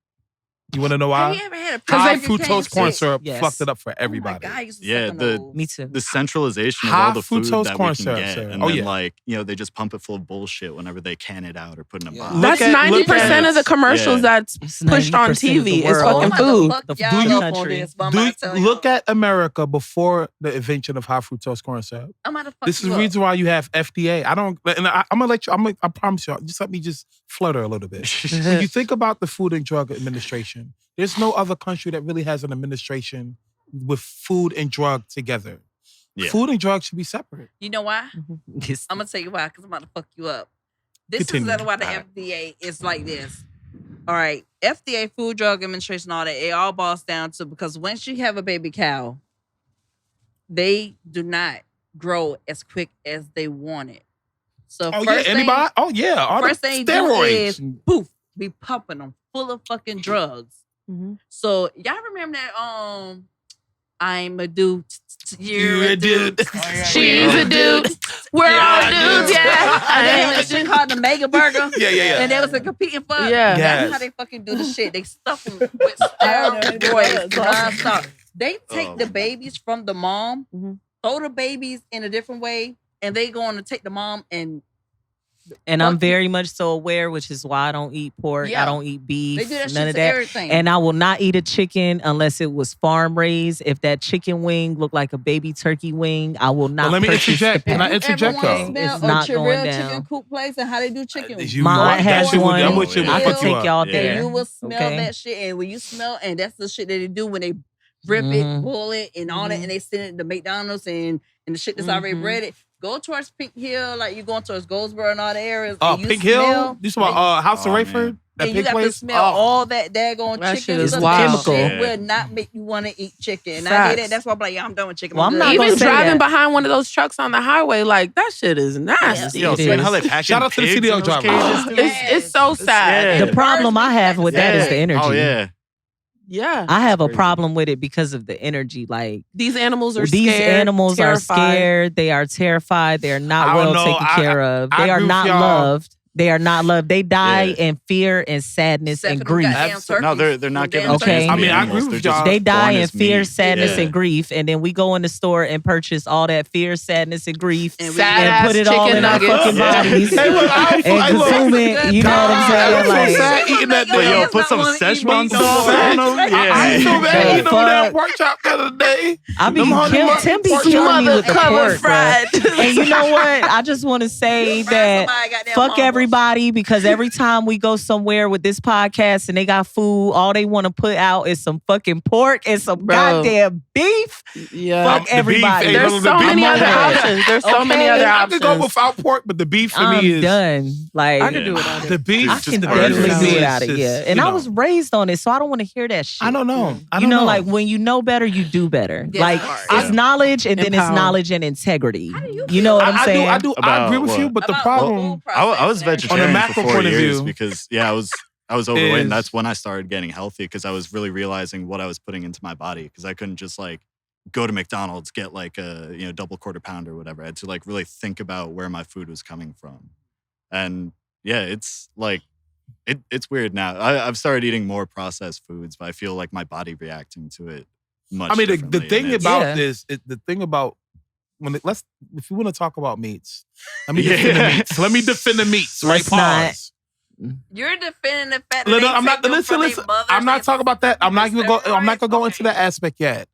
You want to know Have why? you ever had a High sugar cane fructose corn shit? syrup Yes. fucked it up for Oh my everybody. God, I used to Yeah, suck on the- those. Me too. The centralization of High all the food fructose that corn we can syrup, get, sir. and Oh, then yeah. like they just pump it full of bullshit whenever they can it out or put in a box. That's Look at- 90% of the commercials Yeah. that's It's pushed on 90% of the TV. It's world. fucking I'm food. about to The fuck food y'all up on country. this, but I'm about to tell Look y'all. at America before the invention of high fructose corn syrup. I'm about to fuck This is you the up. reason why you have FDA. I'm gonna let you. I promise you. Just let me just flutter a little bit. When you think about the Food and Drug Administration, there's no other country that really has an administration with food and drug together. Yeah. Food and drug should be separate. You know why? Yes. I'm gonna tell you why, because I'm about to fuck you up. This Continue. is why the All right. FDA is like this. All right, FDA, Food Drug Administration, all that, it all boils down to because once you have a baby cow, they do not grow as quick as they want it. So Oh first yeah, anybody? Oh yeah, all first the thing do steroids. is poof, be pumping them full of fucking drugs. Mm-hmm. So y'all remember that I'm a do You're a dude. She's a dude. We're all dudes, yeah. And they had a shit called the Mega Burger. Yeah. And they was competing for. Yeah. That's how they fucking do the shit. They stuff them with steroids, nonstop. They take the babies from the mom, throw the babies in a different way, and they going to take the mom and. And I'm very much so aware, which is why I don't eat pork. Yeah. I don't eat beef. They do that none shit of to that. everything. And I will not eat a chicken unless it was farm raised. If that chicken wing looked like a baby turkey wing, I will not. Let me purchase interject. the Can I pack. interject though? It's not going down. Chicken coop place and how they do chicken. Mine has one. I'm with you. I can take y'all there. And you will smell that shit, and when you smell, and that's the shit that they do when they rip it, boil it, and all that, and they send it to McDonald's and the shit that's already breaded. Go towards Pink Hill, like you going towards Goldsboro and all the areas. Pink Hill? You talking about House of Rayford? And you got to smell all that daggone That chicken. shit is Stuff. wild. That shit Yeah. will not make you want to eat chicken. And I Facts. did it. That's why I'm like, yeah, I'm done with chicken. Well, I'm not Even gonna say driving that. behind one of those trucks on the highway, like that shit is nasty. Yo, seeing how they package Shout out to the CDL driver. It's so sad. The problem I have with that is the energy. Oh yeah. Yeah. I have a problem with it because of the energy. Like These animals are these scared. animals terrified. are scared. They are terrified. They are not I well don't know. taken care of. I They are agree with not y'all. loved. They are not loved. They die in fear and sadness Except and for them grief. goddamn turkeys. No, they're not Them giving. damn a chance Okay. to I the mean, I animals. agree with They're just y'all. They die born in as fear, meat. sadness, Yeah. and grief, and then we go in the store and purchase all that fear, sadness, and grief, And Sad and put ass it all chicken in our nuggets. fucking Yeah. bodies Hey, look, I and look, consume it. You know what I'm I'm saying? so Like, sad eating that But thing. yo, Yes, put I some wanna eat Szechuan meat so sauce bad. on them. I ain't so Yeah. bad eating them Fuck. damn pork chop the other day. I be Them honey mustard Tim be pork killing chop. me with the Mother pork, covered fried. bruh. And you know what? I just want to say that Somebody goddamn fuck mama. everybody, because every time we go somewhere with this podcast and they got food, all they want to put out is some fucking pork and some Bro. goddamn beef. Yeah. Fuck The beef everybody. ain't There's none of so the beef. many I'm other on that. options. There's so many Okay. other I options. could go without pork, but the beef for I'm me is done. Like, I could do it all day. the beef. I Just can burgers. definitely for do me it is out of just, here. And you I know. was raised on it, so I don't want to hear that shit. I don't know. I You don't know, know. like when you know better, you do better. Yeah, like smart. it's knowledge, and then it's Empowered. knowledge and integrity. How do you You know what I'm I saying? do. I About agree with what? you, but the About problem. food I was processing. On a vegetarian macro for 4 point of years view, because I was overweight, and is- that's when I started getting healthy because I was really realizing what I was putting into my body because I couldn't just like go to McDonald's, get like a double quarter pounder or whatever. I had to like really think about where my food was coming from, and yeah, it's like it's weird now. I've started eating more processed foods, but I feel like my body reacting to it much. I mean, the differently, thing and it's- about Yeah. this, the thing about if you want to talk about meats, let me Yeah. defend the meats. Let me defend the meats. Right? Let's not. Pause. You're defending the fact that No, they I'm not. take them Listen, from their listen. mothers I'm not and talking about that. I'm not gonna go. I'm not gonna go into Okay. that aspect yet.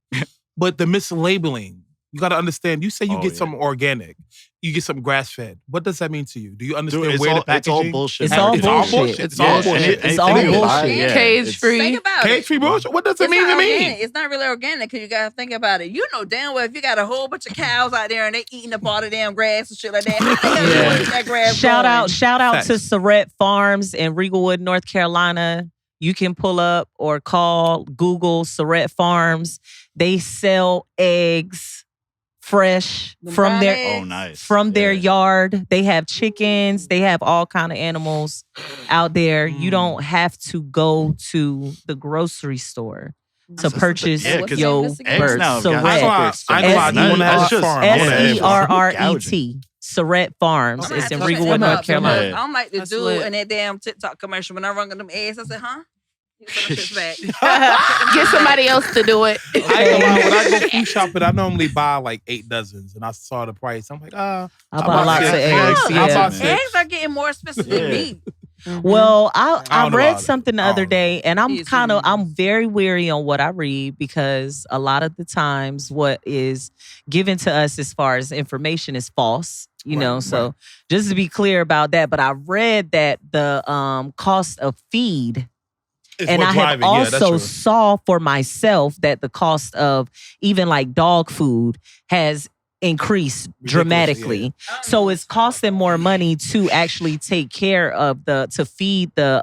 But the mislabeling, you got to understand. You say you Oh, get yeah. something organic, you get something grass fed. What does that mean to you? Do you understand Dude, where the it's packaging? all bullshit. It's all It's all bullshit. bullshit. It's all Yeah, bullshit. It's all anything you buy, bullshit. yeah, Cage it's- free. Think about Cage it. free bullshit. What does it It's mean not to me? organic. It's not really organic because you gotta think about it. You know damn well if you got a whole bunch of cows out there and they eating up all the damn grass and shit like that, how they gonna Yeah. eat that grass? Shout growing? out to Facts. Surrett Farms in Regalwood, North Carolina. You can pull up or call, Google Surrett Farms. They sell eggs fresh Them from brown their eggs. Oh, nice. from their Yeah. yard. They have chickens. They have all kind of animals out there. You don't have to go to the grocery store to purchase yeah, 'cause your eggs birds. now have gotten I ain't gonna lie. super I ain't gonna lie. expensive. You wanna have That's a just- farm. I wanna have a farm. SERRET. Surrett Farms. I'm gonna It's have in to check Regalwood, them North out Carolina. because I'm like the That's dude lit. in that damn TikTok commercial when I rung them eggs. I said, huh? You put them shits back. Get somebody else to do it. I ain't gonna lie. When I go food shopping, I normally buy like 8 dozens, and I saw the price. I'm like, I I'll buy buy lots of six. eggs. I'll Yeah. buy six. Eggs are getting more expensive than Yeah. meat. Well, I don't know read about it. something the I other don't know. day, and I'm Yes, kind of yes. I'm very weary on what I read because a lot of the times what is given to us as far as information is false. You know, so just to be clear about that. But I read that the cost of feed. It's And what I have driving. Yeah, that's also true. saw for myself that the cost of even like dog food has increased dramatically. So it's costing more money to actually take care of to feed the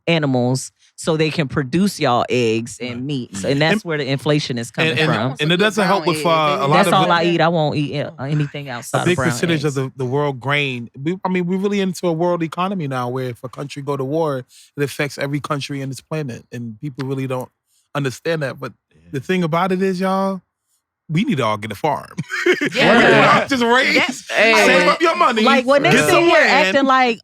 animals so they can produce y'all eggs and meats. And that's where the inflation is coming from. And it doesn't help with a lot That's of all I eat. I won't eat anything a outside big of brown percentage eggs. of the world grain. We're really into a world economy now where if a country go to war, it affects every country on this planet. And people really don't understand that. But the thing about it is, y'all, we need to all get a farm. Yeah. Just raise, Hey. save up your money. Like when they get sit some here land. acting like,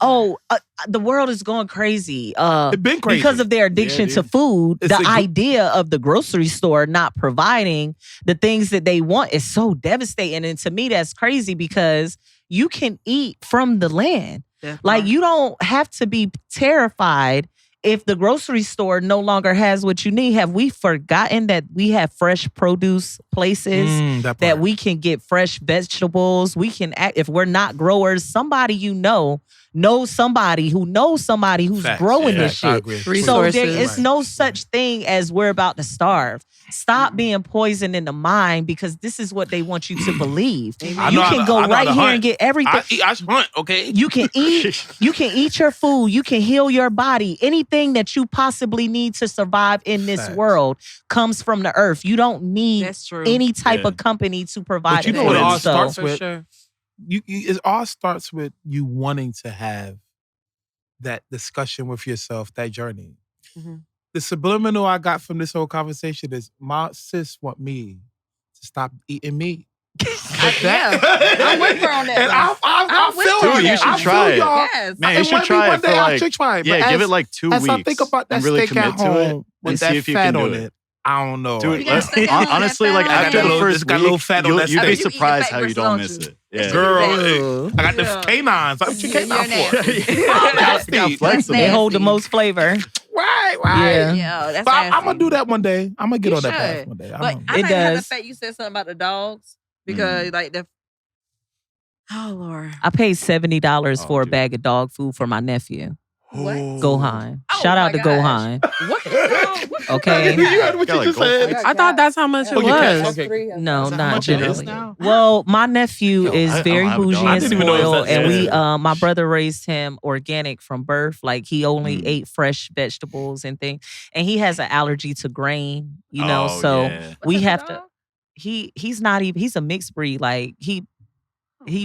the world is going crazy. It's been crazy. Because of their addiction to food. It's The idea of the grocery store not providing the things that they want is so devastating. And to me, that's crazy because you can eat from the land. Like you don't have to be terrified if the grocery store no longer has what you need. Have we forgotten that we have fresh produce places that we can get fresh vegetables? We can act, if we're not growers, somebody knows somebody who knows somebody who's growing this shit. So there is no such thing as we're about to starve. Stop being poisoned in the mind because this is what they want you to believe. You can go right here and get everything. I hunt, okay? You can eat your food. You can heal your body. Anything that you possibly need to survive in this world comes from the earth. You don't need any type of company to provide But you it know for what it you. all starts For with? sure. It all starts with you wanting to have that discussion with yourself, that journey. Mm-hmm. The subliminal I got from this whole conversation is my sis want me to stop eating meat. I'm with her on that. And I feel Dude, you should try it. Yes. Man, you should try it for I should try it. yeah, But give it like 2 weeks. As I think about that and really steak at commit to it home with and that see if you fat can do on it. it, I don't know. Dude, You gotta stick on that honestly, fat like on after it. the first Got a little week, fat on you'll that be steak. You eat the surprised fat how you versus don't don't miss you? it. Yeah. Girl, I got the Yeah. canines. What you canine You're for? nasty. I'm nasty. Got flexible. They hold the nasty. most flavor. Right. Yeah. Yeah, that's But I'm nasty. gonna do that one day. I'm gonna get You on that should. path one day. But I'm I gonna- like It how the does. fact you said something about the dogs because like the. Oh Lord. I paid $70 for a dude. bag of dog food for my nephew. What? Gohan. Oh Shout out my to gosh. Gohan. What is wrong? What- Okay. You heard what Got you like just said. I thought that's how much it Oh, you can't- was. okay. No, Is that how not much it is generally. now? Well, my nephew Yo, is I don't very have a bougie dog. I and didn't even know it was spoiled, that and we, serious. my brother raised him organic from birth. Like he only ate fresh vegetables and things, and he has an allergy to grain. You know, Oh, so yeah. we What's have up, to. dog? He's not even. He's a mixed breed. Like he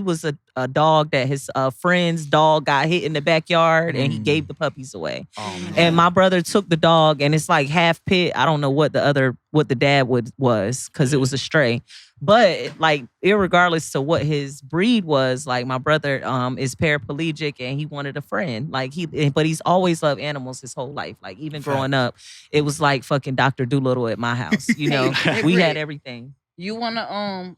was a dog that his friend's dog got hit in the backyard, and he gave the puppies away. Oh, man. And my brother took the dog, and it's like half pit. I don't know what the dad was because it was a stray. But like, irregardless to what his breed was, like my brother is paraplegic and he wanted a friend. Like but he's always loved animals his whole life. Like even growing up, it was like fucking Dr. Doolittle at my house. You know, Hey, we Rick, had everything. You wanna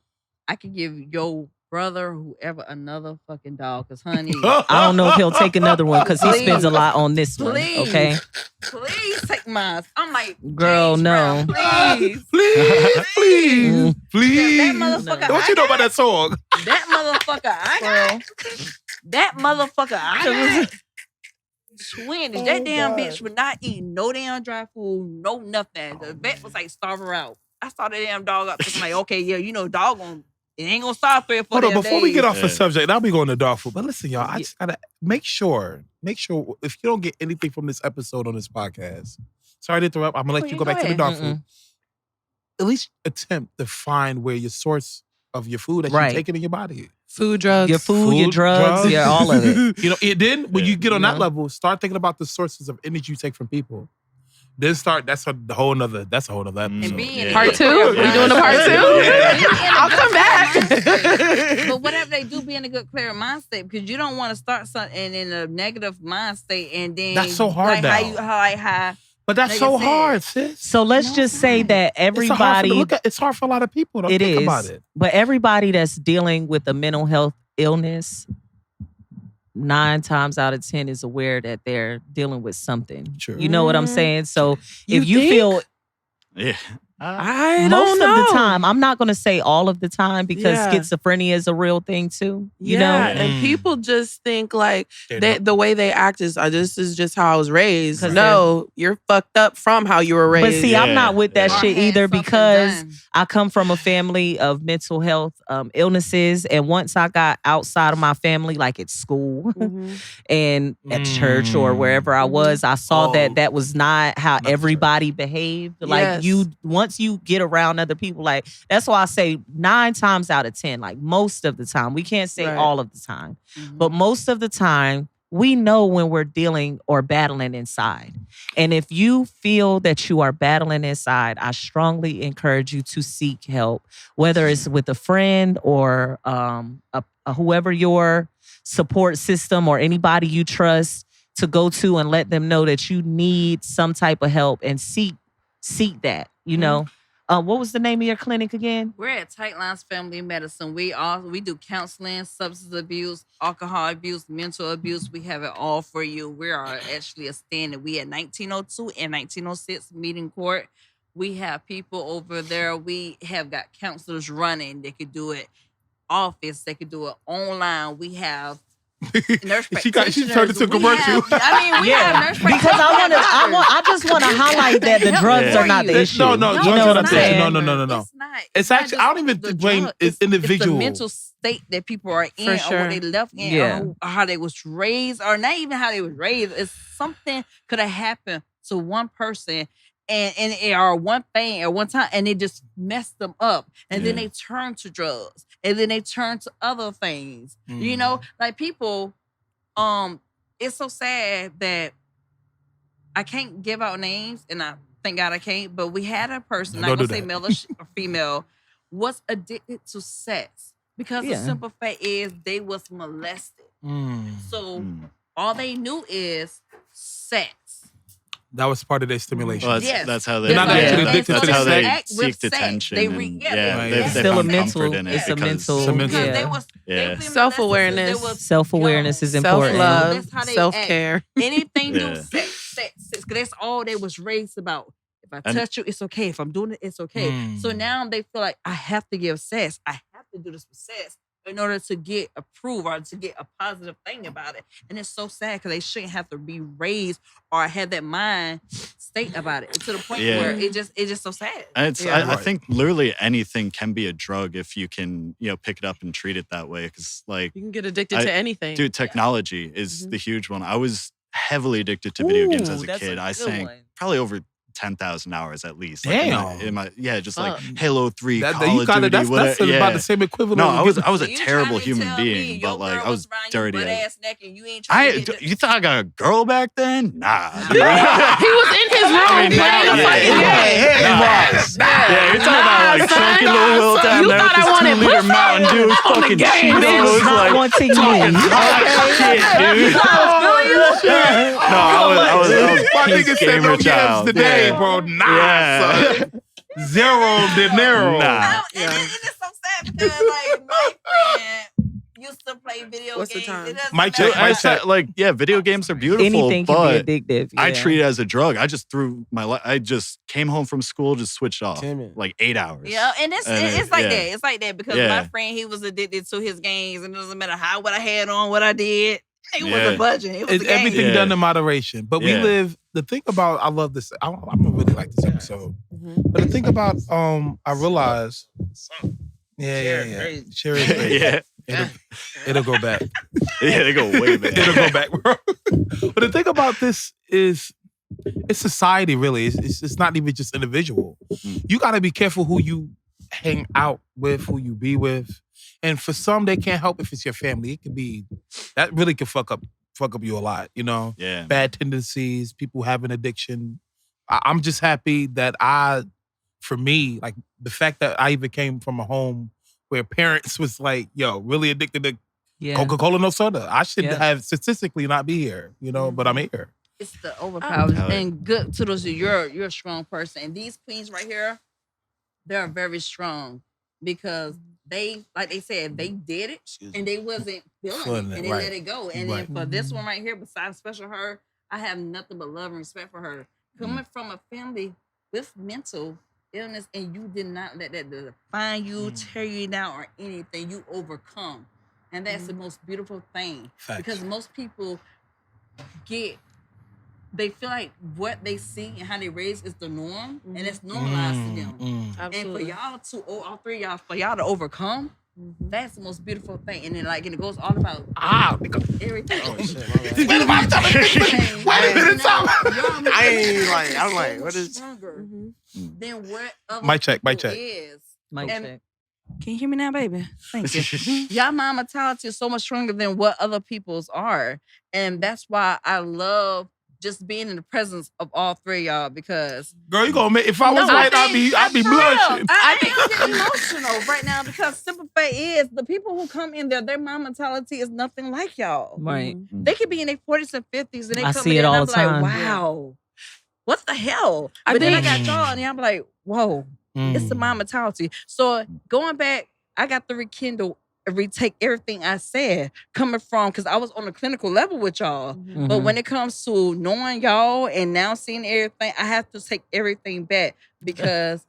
I could give your brother, whoever, another fucking dog, cause honey, I don't know if he'll take another one because he spends a lot on this one. Please. Okay, please take mine. I'm like, Girl, James no. Brown, please. Please, please. That motherfucker. What you know about that song? That motherfucker. I got. That motherfucker. I got. 20. That damn bitch would not eat no damn dry food, no nothing. The vet was like, starve her out. I saw that damn dog up. I'm like, okay, yeah, you know, dog it ain't gonna stop 3 or 4 Hold on, damn before we days. get off the Yeah. subject, I'll be going to dog food. But listen, y'all, I just gotta make sure if you don't get anything from this episode on this podcast, sorry to interrupt. I'm gonna let you go back to the dog food. At least attempt to find where your source of your food that you're Right. taking in your body. Food, drugs. your food, your drugs, yeah, all of it. You know, then when you get on that Yeah. level, start thinking about the sources of energy you take from people. Then start. That's a whole nother episode. And being Yeah. Part 2? Yeah. We doing a part 2? Yeah. I'll come back. But whatever they do, be in a good, clear mind state because you don't want to start something in a negative mind state and then That's so hard Like how now. you how But that's Like so I said. hard, sis. So let's just say that everybody, It's hard for a lot of people. Don't it think is, about it. but everybody that's dealing with a mental health illness, 9 times out of 10 is aware that they're dealing with something. Sure. You know what I'm saying? So You if you think? feel Yeah. I most don't know. of the time, I'm not going to say all of the time because Yeah. schizophrenia is a real thing too. You yeah, know? and people just think like They're the way they act is, this is just how I was raised. 'Cause No, you're fucked up from how you were raised. But see, I'm Yeah. not with that Or shit had either something because done. I come from a family of mental health illnesses. And once I got outside of my family, like at school Mhm. and at church or wherever I was, I saw that was not how Not the everybody behaved. Like Yes. once you get around other people, like that's why I say 9 times out of 10, like most of the time, we can't say Right. all of the time, Mhm. but most of the time, we know when we're dealing or battling inside. And if you feel that you are battling inside, I strongly encourage you to seek help, whether it's with a friend or whoever your support system or anybody you trust to go to, and let them know that you need some type of help, and seek that, you know. What was the name of your clinic again? We're at Tight Lines Family Medicine. We do counseling, substance abuse, alcohol abuse, mental abuse. We have it all for you. We are actually a stand. We at 1902 and 1906 Meeting Court. We have people over there. We have got counselors running. They could do it office. They could do it online. We have nurse practitioners. She turned into a commercial. We have nurse practitioners. Because I just want to highlight that the drugs are not the issue. No, you know drugs what I'm saying? No. It's not. It's actually, I don't even blame it's individual. It's the mental state that people are in, or what they left in, or how they was raised, or not even how they was raised. It's something could have happened to one person, or one thing at one time, and it just messed them up, and then they turn to drugs, and then they turn to other things. You know, like people. It's so sad that I can't give out names, and I thank God I can't. But we had a person, not gonna say male or female, was addicted to sex because the simple fact is they was molested. So all they knew is sex. That was part of their stimulation. Well, that's how they. They're not actually addicted to how the they sex. seek attention. They still a found mental. comfort in it. It's a mental. Self-awareness. Self-awareness is important. Self-love, self-care. Anything do sex. Because that's all they was raised about. If I touch you, it's okay. If I'm doing it, it's okay. So now they feel like I have to give sex. I have to do this with sex in order to get approved or to get a positive thing about it. And it's so sad because they shouldn't have to be raised or have that mind state about it. To the point where it's just so sad. And I think literally anything can be a drug if you can, pick it up and treat it that way. Because you can get addicted to anything. Dude, technology is the huge one. I was heavily addicted to video games as a kid. I sank probably over 10,000 hours at least. Damn. In my just like Halo 3, Call of Duty, that's about the same equivalent. No, I was a terrible human being, but I was dirty. You thought I got a girl back then? Nah. He was in his room playing a fucking game. You're talking about chunky little Will down there with this 2-liter Mountain Dew fucking Cheetos, talking hot shit, dude. No, I was peak gamer child. Today, bro, son. Zero dinero. And it's so sad because my friend used to play video games. The time? Mic check. Video games are beautiful. Anything can be addictive. I treat it as a drug. I just threw I just came home from school, just switched off. 8 hours. Yeah, and it's like that. It's like that because my friend, he was addicted to his games, and it doesn't matter what I had on, what I did. It wasn't budging. It was it's everything done in moderation. But we live. The thing about I love this. I'm gonna really like this episode. But the thing about I realize. Share it. It'll go back. They go way back. It'll go back, bro. But the thing about this is, it's society. Really, it's not even just individual. You got to be careful who you hang out with, who you be with. And for some, they can't help if it's your family. It could be that really could fuck up you a lot. Yeah. Bad tendencies, people having addiction. I'm just happy that for me, like the fact that I even came from a home where parents was like, really addicted to Coca-Cola, no soda. I should have statistically not be here, but I'm here. It's the overpower and good to those. You're a strong person, and these queens right here, they're very strong because they, like they said, they did it and they wasn't feeling it and they let it go. And then for this one right here, besides Special Her, I have nothing but love and respect for her. Coming from a family with mental illness and you did not let that define you, tear you down or anything, you overcome. And that's the most beautiful thing. Facts. Because most people they feel like what they see and how they raise is the norm, and it's normalized to them. And for y'all all three of y'all, for y'all to overcome, that's the most beautiful thing. And then and it goes all about everything. Oh shit! Wait a minute, I'm like, what is? Then what other mic check. is? Mic check. Can you hear me now, baby? Thank you. Y'all mind mentality is so much stronger than what other people's are. And that's why I love just being in the presence of all three of y'all because girl, you gonna make if I was white, I'd be blushing. I am getting emotional right now because simple fact is the people who come in there, their mom mentality is nothing like y'all. Right. They could be in their 40s and 50s and they I come see in it and all I'm the like, time. wow, what the hell? But then I got y'all and I'm like, whoa, it's the mom mentality. So going back, I got to retake everything I said coming from because I was on a clinical level with y'all. But when it comes to knowing y'all and now seeing everything, I have to take everything back because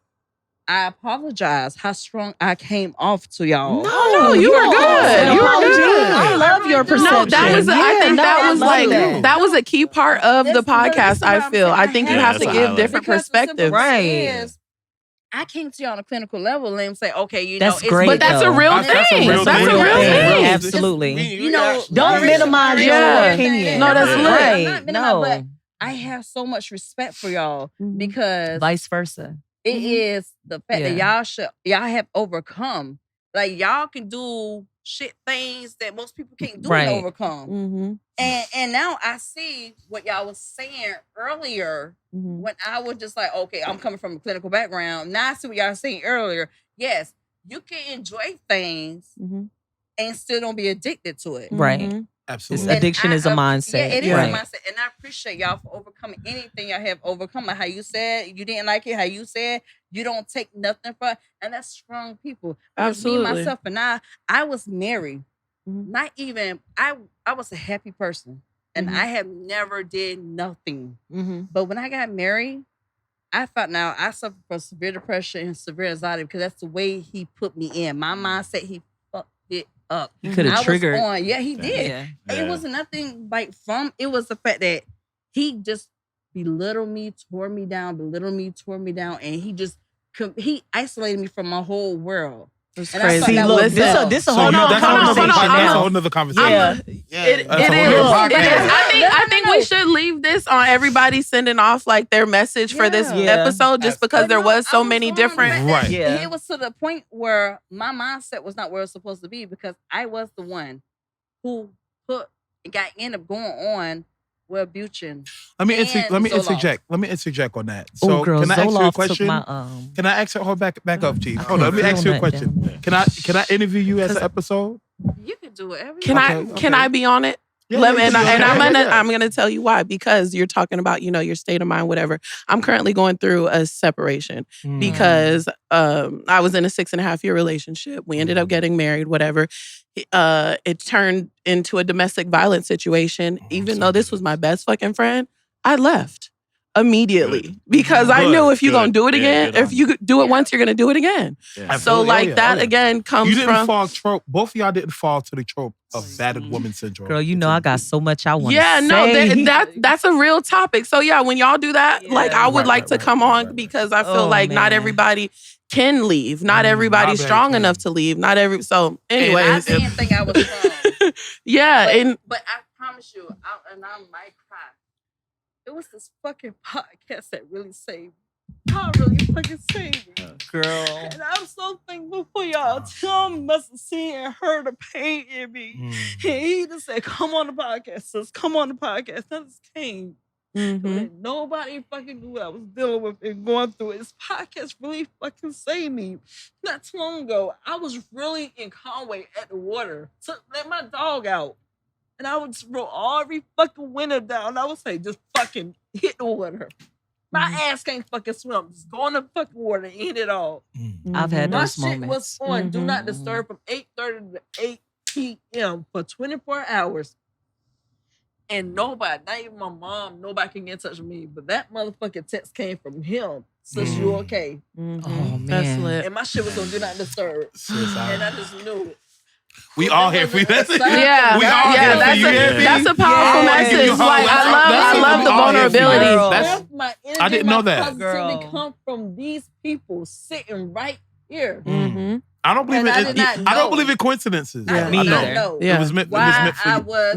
I apologize how strong I came off to y'all. No, you were good. You were good. I love your perception. No, that was. I think that was like that was a key part of the podcast. I feel. I think you have to give different perspectives. Right. I came to you on a clinical level and say, okay, you know, that's great. But that's a real thing. That's a real That's a real thing. Absolutely. You know, don't minimize your opinion. No, that's right. But I have so much respect for y'all because vice versa. It is the fact that y'all have overcome. Like y'all can do shit things that most people can't do and overcome. And now I see what y'all was saying earlier when I was just like, okay, I'm coming from a clinical background. Now I see what y'all was saying earlier. Yes, you can enjoy things and still don't be addicted to it. Right. Absolutely. Addiction is a mindset. Yeah, it is a mindset. And I appreciate y'all for overcoming anything y'all have overcome. Like how you said you didn't like it, how you said you don't take nothing for it. And that's strong people. Absolutely. Me, myself, and I was married. Not even, I was a happy person. And I have never did nothing. But when I got married, I found now I suffered from severe depression and severe anxiety because that's the way he put me in. My mindset, he fucked it up. He could have triggered. Yeah, he did. Yeah. It wasn't nothing like it was the fact that he just belittled me, tore me down, and he isolated me from my whole world. It's and crazy. See, look, this a whole nother conversation now. That's a whole nother conversation. It is. I think we should leave this on everybody sending off like their message for this episode, just because there was so many different. Right. Yeah. It was to the point where my mindset was not where it was supposed to be because I was the one who ended up going on with Buchan. Let me interject on that. So girl, can I ask you a question? My, Can I ask her back up, Chief? Hold on, let me ask you a question. Can I interview you as an episode? You can do whatever. Can I be on it? I'm gonna tell you why, because you're talking about, your state of mind, whatever. I'm currently going through a separation because I was in a 6.5-year relationship. We ended up getting married, whatever. It turned into a domestic violence situation. Even though this was my best fucking friend, I left immediely because I knew if you're gonna do it again, if you do it once, you're gonna do it again. Yeah. So that again comes you didn't from fall trope. Both of y'all didn't fall to the trope of battered woman syndrome. Girl, I got so much I want to say. No, that's a real topic. So when y'all do that, I would like to come on because I feel not everybody can leave. Not everybody's strong enough to leave. Not every. So anyway, I didn't think I was strong. But I promise you, I might cry. It was this fucking podcast that really saved me. Y'all really fucking saved me. Girl. And I'm so thankful for y'all. Tom must have seen and heard the pain in me. And he just said, come on the podcast, sis. Come on the podcast. I just came. Nobody fucking knew what I was dealing with and going through. This podcast really fucking saved me. Not too long ago, I was really in Conway at the water to let my dog out. And I would just roll every fucking window down. I would say, just fucking hit the water. My ass can't fucking swim. Just go in the fucking water and eat it all. I've had those My shit moments. was on Do Not Disturb from 8:30 to 8 p.m. for 24 hours. And nobody, not even my mom, nobody can get in touch with me. But that motherfucking text came from him. Sis, you okay? Oh, man. That's lit. And my shit was on Do Not Disturb. And I just knew it. We all here for you. That's a powerful message. I love the vulnerability. I didn't know that. Positivity come from these people sitting right here. I don't believe I don't believe in coincidences. I did not know. It was meant for you.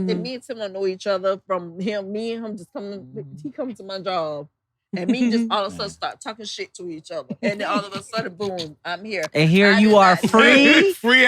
And me and Tim don't know each other from him. Me and him just coming. He comes to my job. And me just all of a sudden start talking shit to each other. And then all of a sudden, boom, I'm here. And here you are free. Free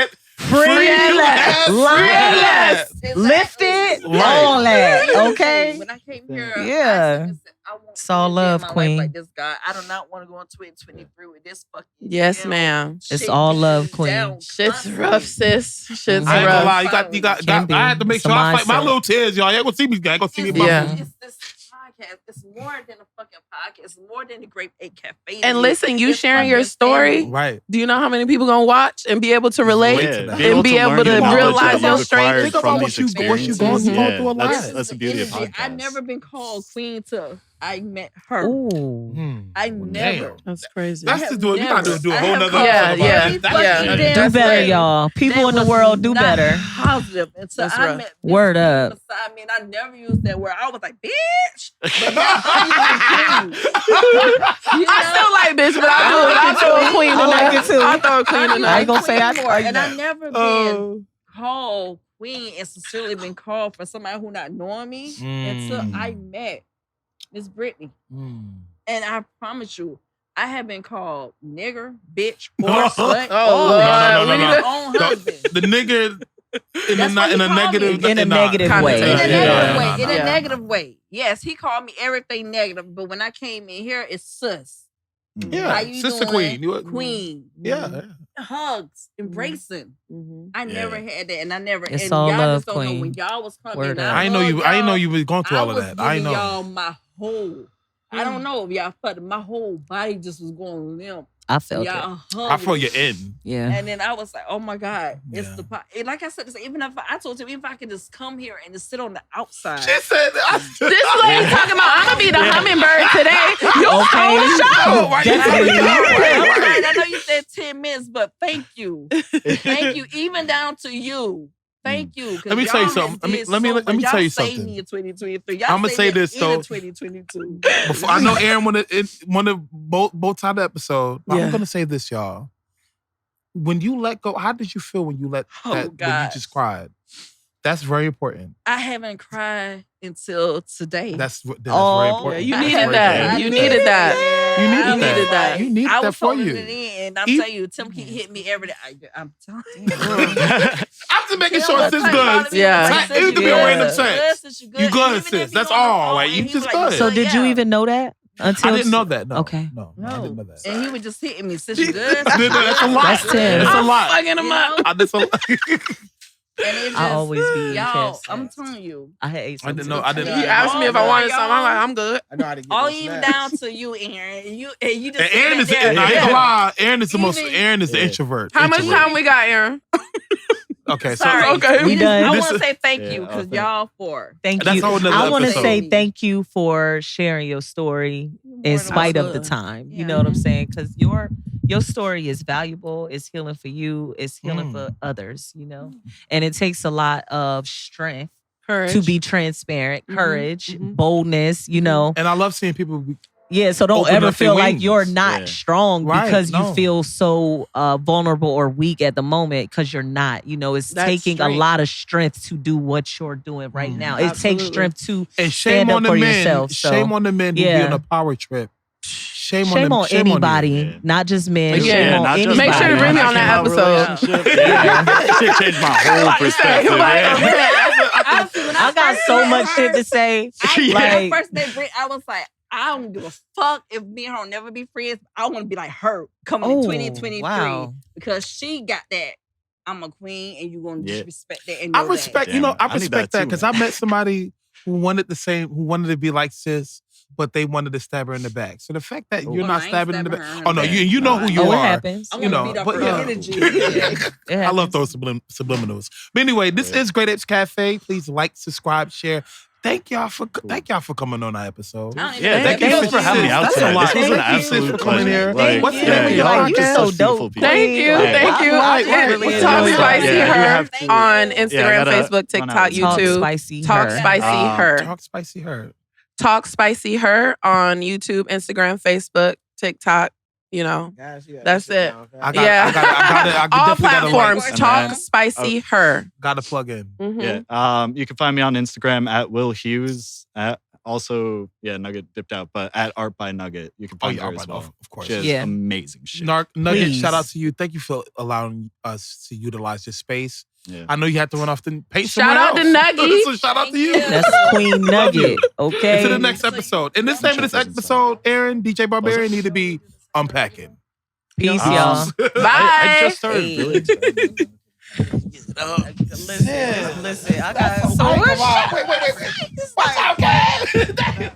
Friendless. Lioness. Lifted. All that. Okay. When I came here, Yeah. I want It's all love, queen. like this guy. I do not want to go on 2023 with this fucking. Yes, ma'am. It's all love, queen. Shit's rough, sis. Shit's I ain't gonna lie. rough. You got. I had to make sure I fight my little tears, y'all. You ain't gonna see me. You ain't gonna see me. Yeah. It's this podcast. It's more than a fucking podcast. It's more than the Great Apes Cafe. And listen, you sharing your story. Right. Do you know how many people gonna watch and be able to relate and be able to learn realize your knowledge strength? Think about what you going through a lot. That's the beauty of podcasts. I've never been called queen till I met her. Ooh. I never. That's crazy. That's to do it. We gotta do a I whole have nother. called Yeah. Do better, y'all. People in the world do better. Positive. Until That's I rough. met Word up. beside me, and I never used that word. I was like, bitch. But now I'm using queen. I still like bitch, but I throw a queen in I like there. it too. I throw a queen in I there. ain't gonna say I more. like And that. I've never been called queen and sincerely been called for somebody who not knowing me until I met Miss Brittany. And I promise you, I have been called nigger, bitch, or slut. Oh, Lord. My own husband. The nigga in That's what he a called me. negative In a negative way. In a negative way. Yeah. In a negative way. Yes, he called me everything negative, but when I came in here, it's sus. How Yeah, you sister doing? queen. Queen. Yeah. Hugs, embracing. I never had that, and I never. It's and all y'all love, just don't know queen. when y'all was coming. Word I up. I ain't know you. hugged I ain't know y'all. you was going through all of was that. I giving know. y'all my whole. I don't know if y'all felt it. My whole body just was going limp. I felt it. Y'all I feel hugged your me. end. Yeah. And then I was like, oh my God, it's Yeah. the like I said, even if I told him, if I could just come here and just sit on the outside. She said, This lady talking about, I'm gonna be the hummingbird today. You Okay. stole the show. Right. Definitely. Right. I know you said 10 minutes, but thank you. Thank you. Even down to you. Thank you. 'Cause Let me tell you y'all something. did Let me so much. tell you Y'all saved something. me in 2023. Y'all I'ma saved say me this, in though. 2022. Before, I know Aaron wanted both time the episode. But Yeah. I'm gonna say this, y'all. When you let go, how did you feel when you let Oh, that? When you God. just cried. That's very important. I haven't cried until today. That's very Yeah, important. you I needed haven't that. cried. You needed that. You needed I was that. like- You needed I that was for holding you. it in, and I'm Even- telling you, Tim keep hitting me every day. I'm telling you. I'm just making Tim sure was this like good. calling me, Yeah. like, It could be a Yeah. random Good, text. sis, You And good, even sis. if you That's on the all. phone, Like, and you he just was like, good. So did you even know that? Until I didn't know that. No. Okay. No, I didn't know that. And he was just hitting me, sis, you good? That's a lot. That's Tim. It's a I'm lot. fucking him up. That's a lot. And it just, I always be y'all, intense. I'm telling you. I hate I something. didn't know. I didn't. He asked me if I wanted something. I'm like, I'm good. I know how to get All those even snaps. down to you, Aaron. And you just And Aaron is. sitting there. I ain't gonna Yeah. lie. Aaron is the most. Even- Aaron is the Yeah. introvert. How much Introvert. time we got, Aaron? Okay, so Sorry. Okay. We done. I This want is- to say thank Yeah, you because thank- y'all for. Thank That's you. a whole nother I want to episode. say thank you for sharing your story in spite of the Absolutely. time. You Yeah. know what I'm saying? Because your story is valuable. It's healing for you. It's healing for others. You know, and it takes a lot of strength Courage. to be transparent, Mhm, courage, mhm. boldness. You know, And I love seeing people. Be, yeah. So don't Open ever up their feel like wings. you're not Yeah. strong Right, because no. you feel so vulnerable or weak at the moment. Because you're not. You know, it's That's taking strength. a lot of strength to do what you're doing right now. It takes Absolutely. strength to and shame stand up on the for men. yourself. So. Shame on the men who be Yeah. on a power trip. Shame on Shame them. on Shame on anybody, you. Yeah. not just men. Yeah, Shame on not just anybody. Make sure to bring me on that Actually, my episode. relationship, Yeah. Shit changed my whole perspective. I got so much shit to say. That Like, first day, Britt, I was like, I don't give a fuck if me and her will never be friends. I want to be like her coming in Oh, 2023 wow. because she got that. I'm a queen, and you gonna Yeah. disrespect that. And I know respect. that. You know, I Damn, I need respect that that too, because man. I met somebody who wanted to be like sis, but they wanted to stab her in the back. So the fact that you're Oh, not I ain't stabbing in the stabbing back. her in Oh no, the you know who you oh, it are. happens. I You want to know, beat up but her yeah. energy. It I happens. love those subliminals. But anyway, this is Great Apes Cafe. Please like, subscribe, share. Thank y'all for coming on our episode. I don't even Yeah, know. thank you guys for having me out That's a tonight. lot. This was an Thank you, sis, absolute for coming pleasure. here. Like, What's the yeah, name of your y'all are you podcast? so such beautiful dope. people. Thank you. Yeah. Thank you. Right, Yeah. right. Talk Yeah, Spicy yeah, you Her have to- on Yeah, Instagram, I gotta Facebook, run TikTok, out. Talk YouTube. Spicy Talk Her. Spicy Her. Talk Spicy Her. Talk Spicy Her on YouTube, Instagram, Facebook, TikTok. You know, Guys, you got That's this shit it. down, okay? I got Yeah. I all definitely platforms. like- Talk And then- Spicy Her. Gotta plug in. Mhm. Yeah. You can find me on Instagram at Will Hues. also, Nugget dipped out, but at Art by Nugget, you can find her as well. Of course. She has amazing shit. Nugget, shout out to you. Thank you for allowing us to utilize this space. Yeah. I know you had to run off to paint Shout out to Nugget. So shout out to you. That's Queen Nugget. Okay. To the next episode. In this name of this episode, Aaron, DJ Barbarian need to be unpacking. Peace, y'all. Bye. I just started really excited. Listen, I got Wait. What's okay?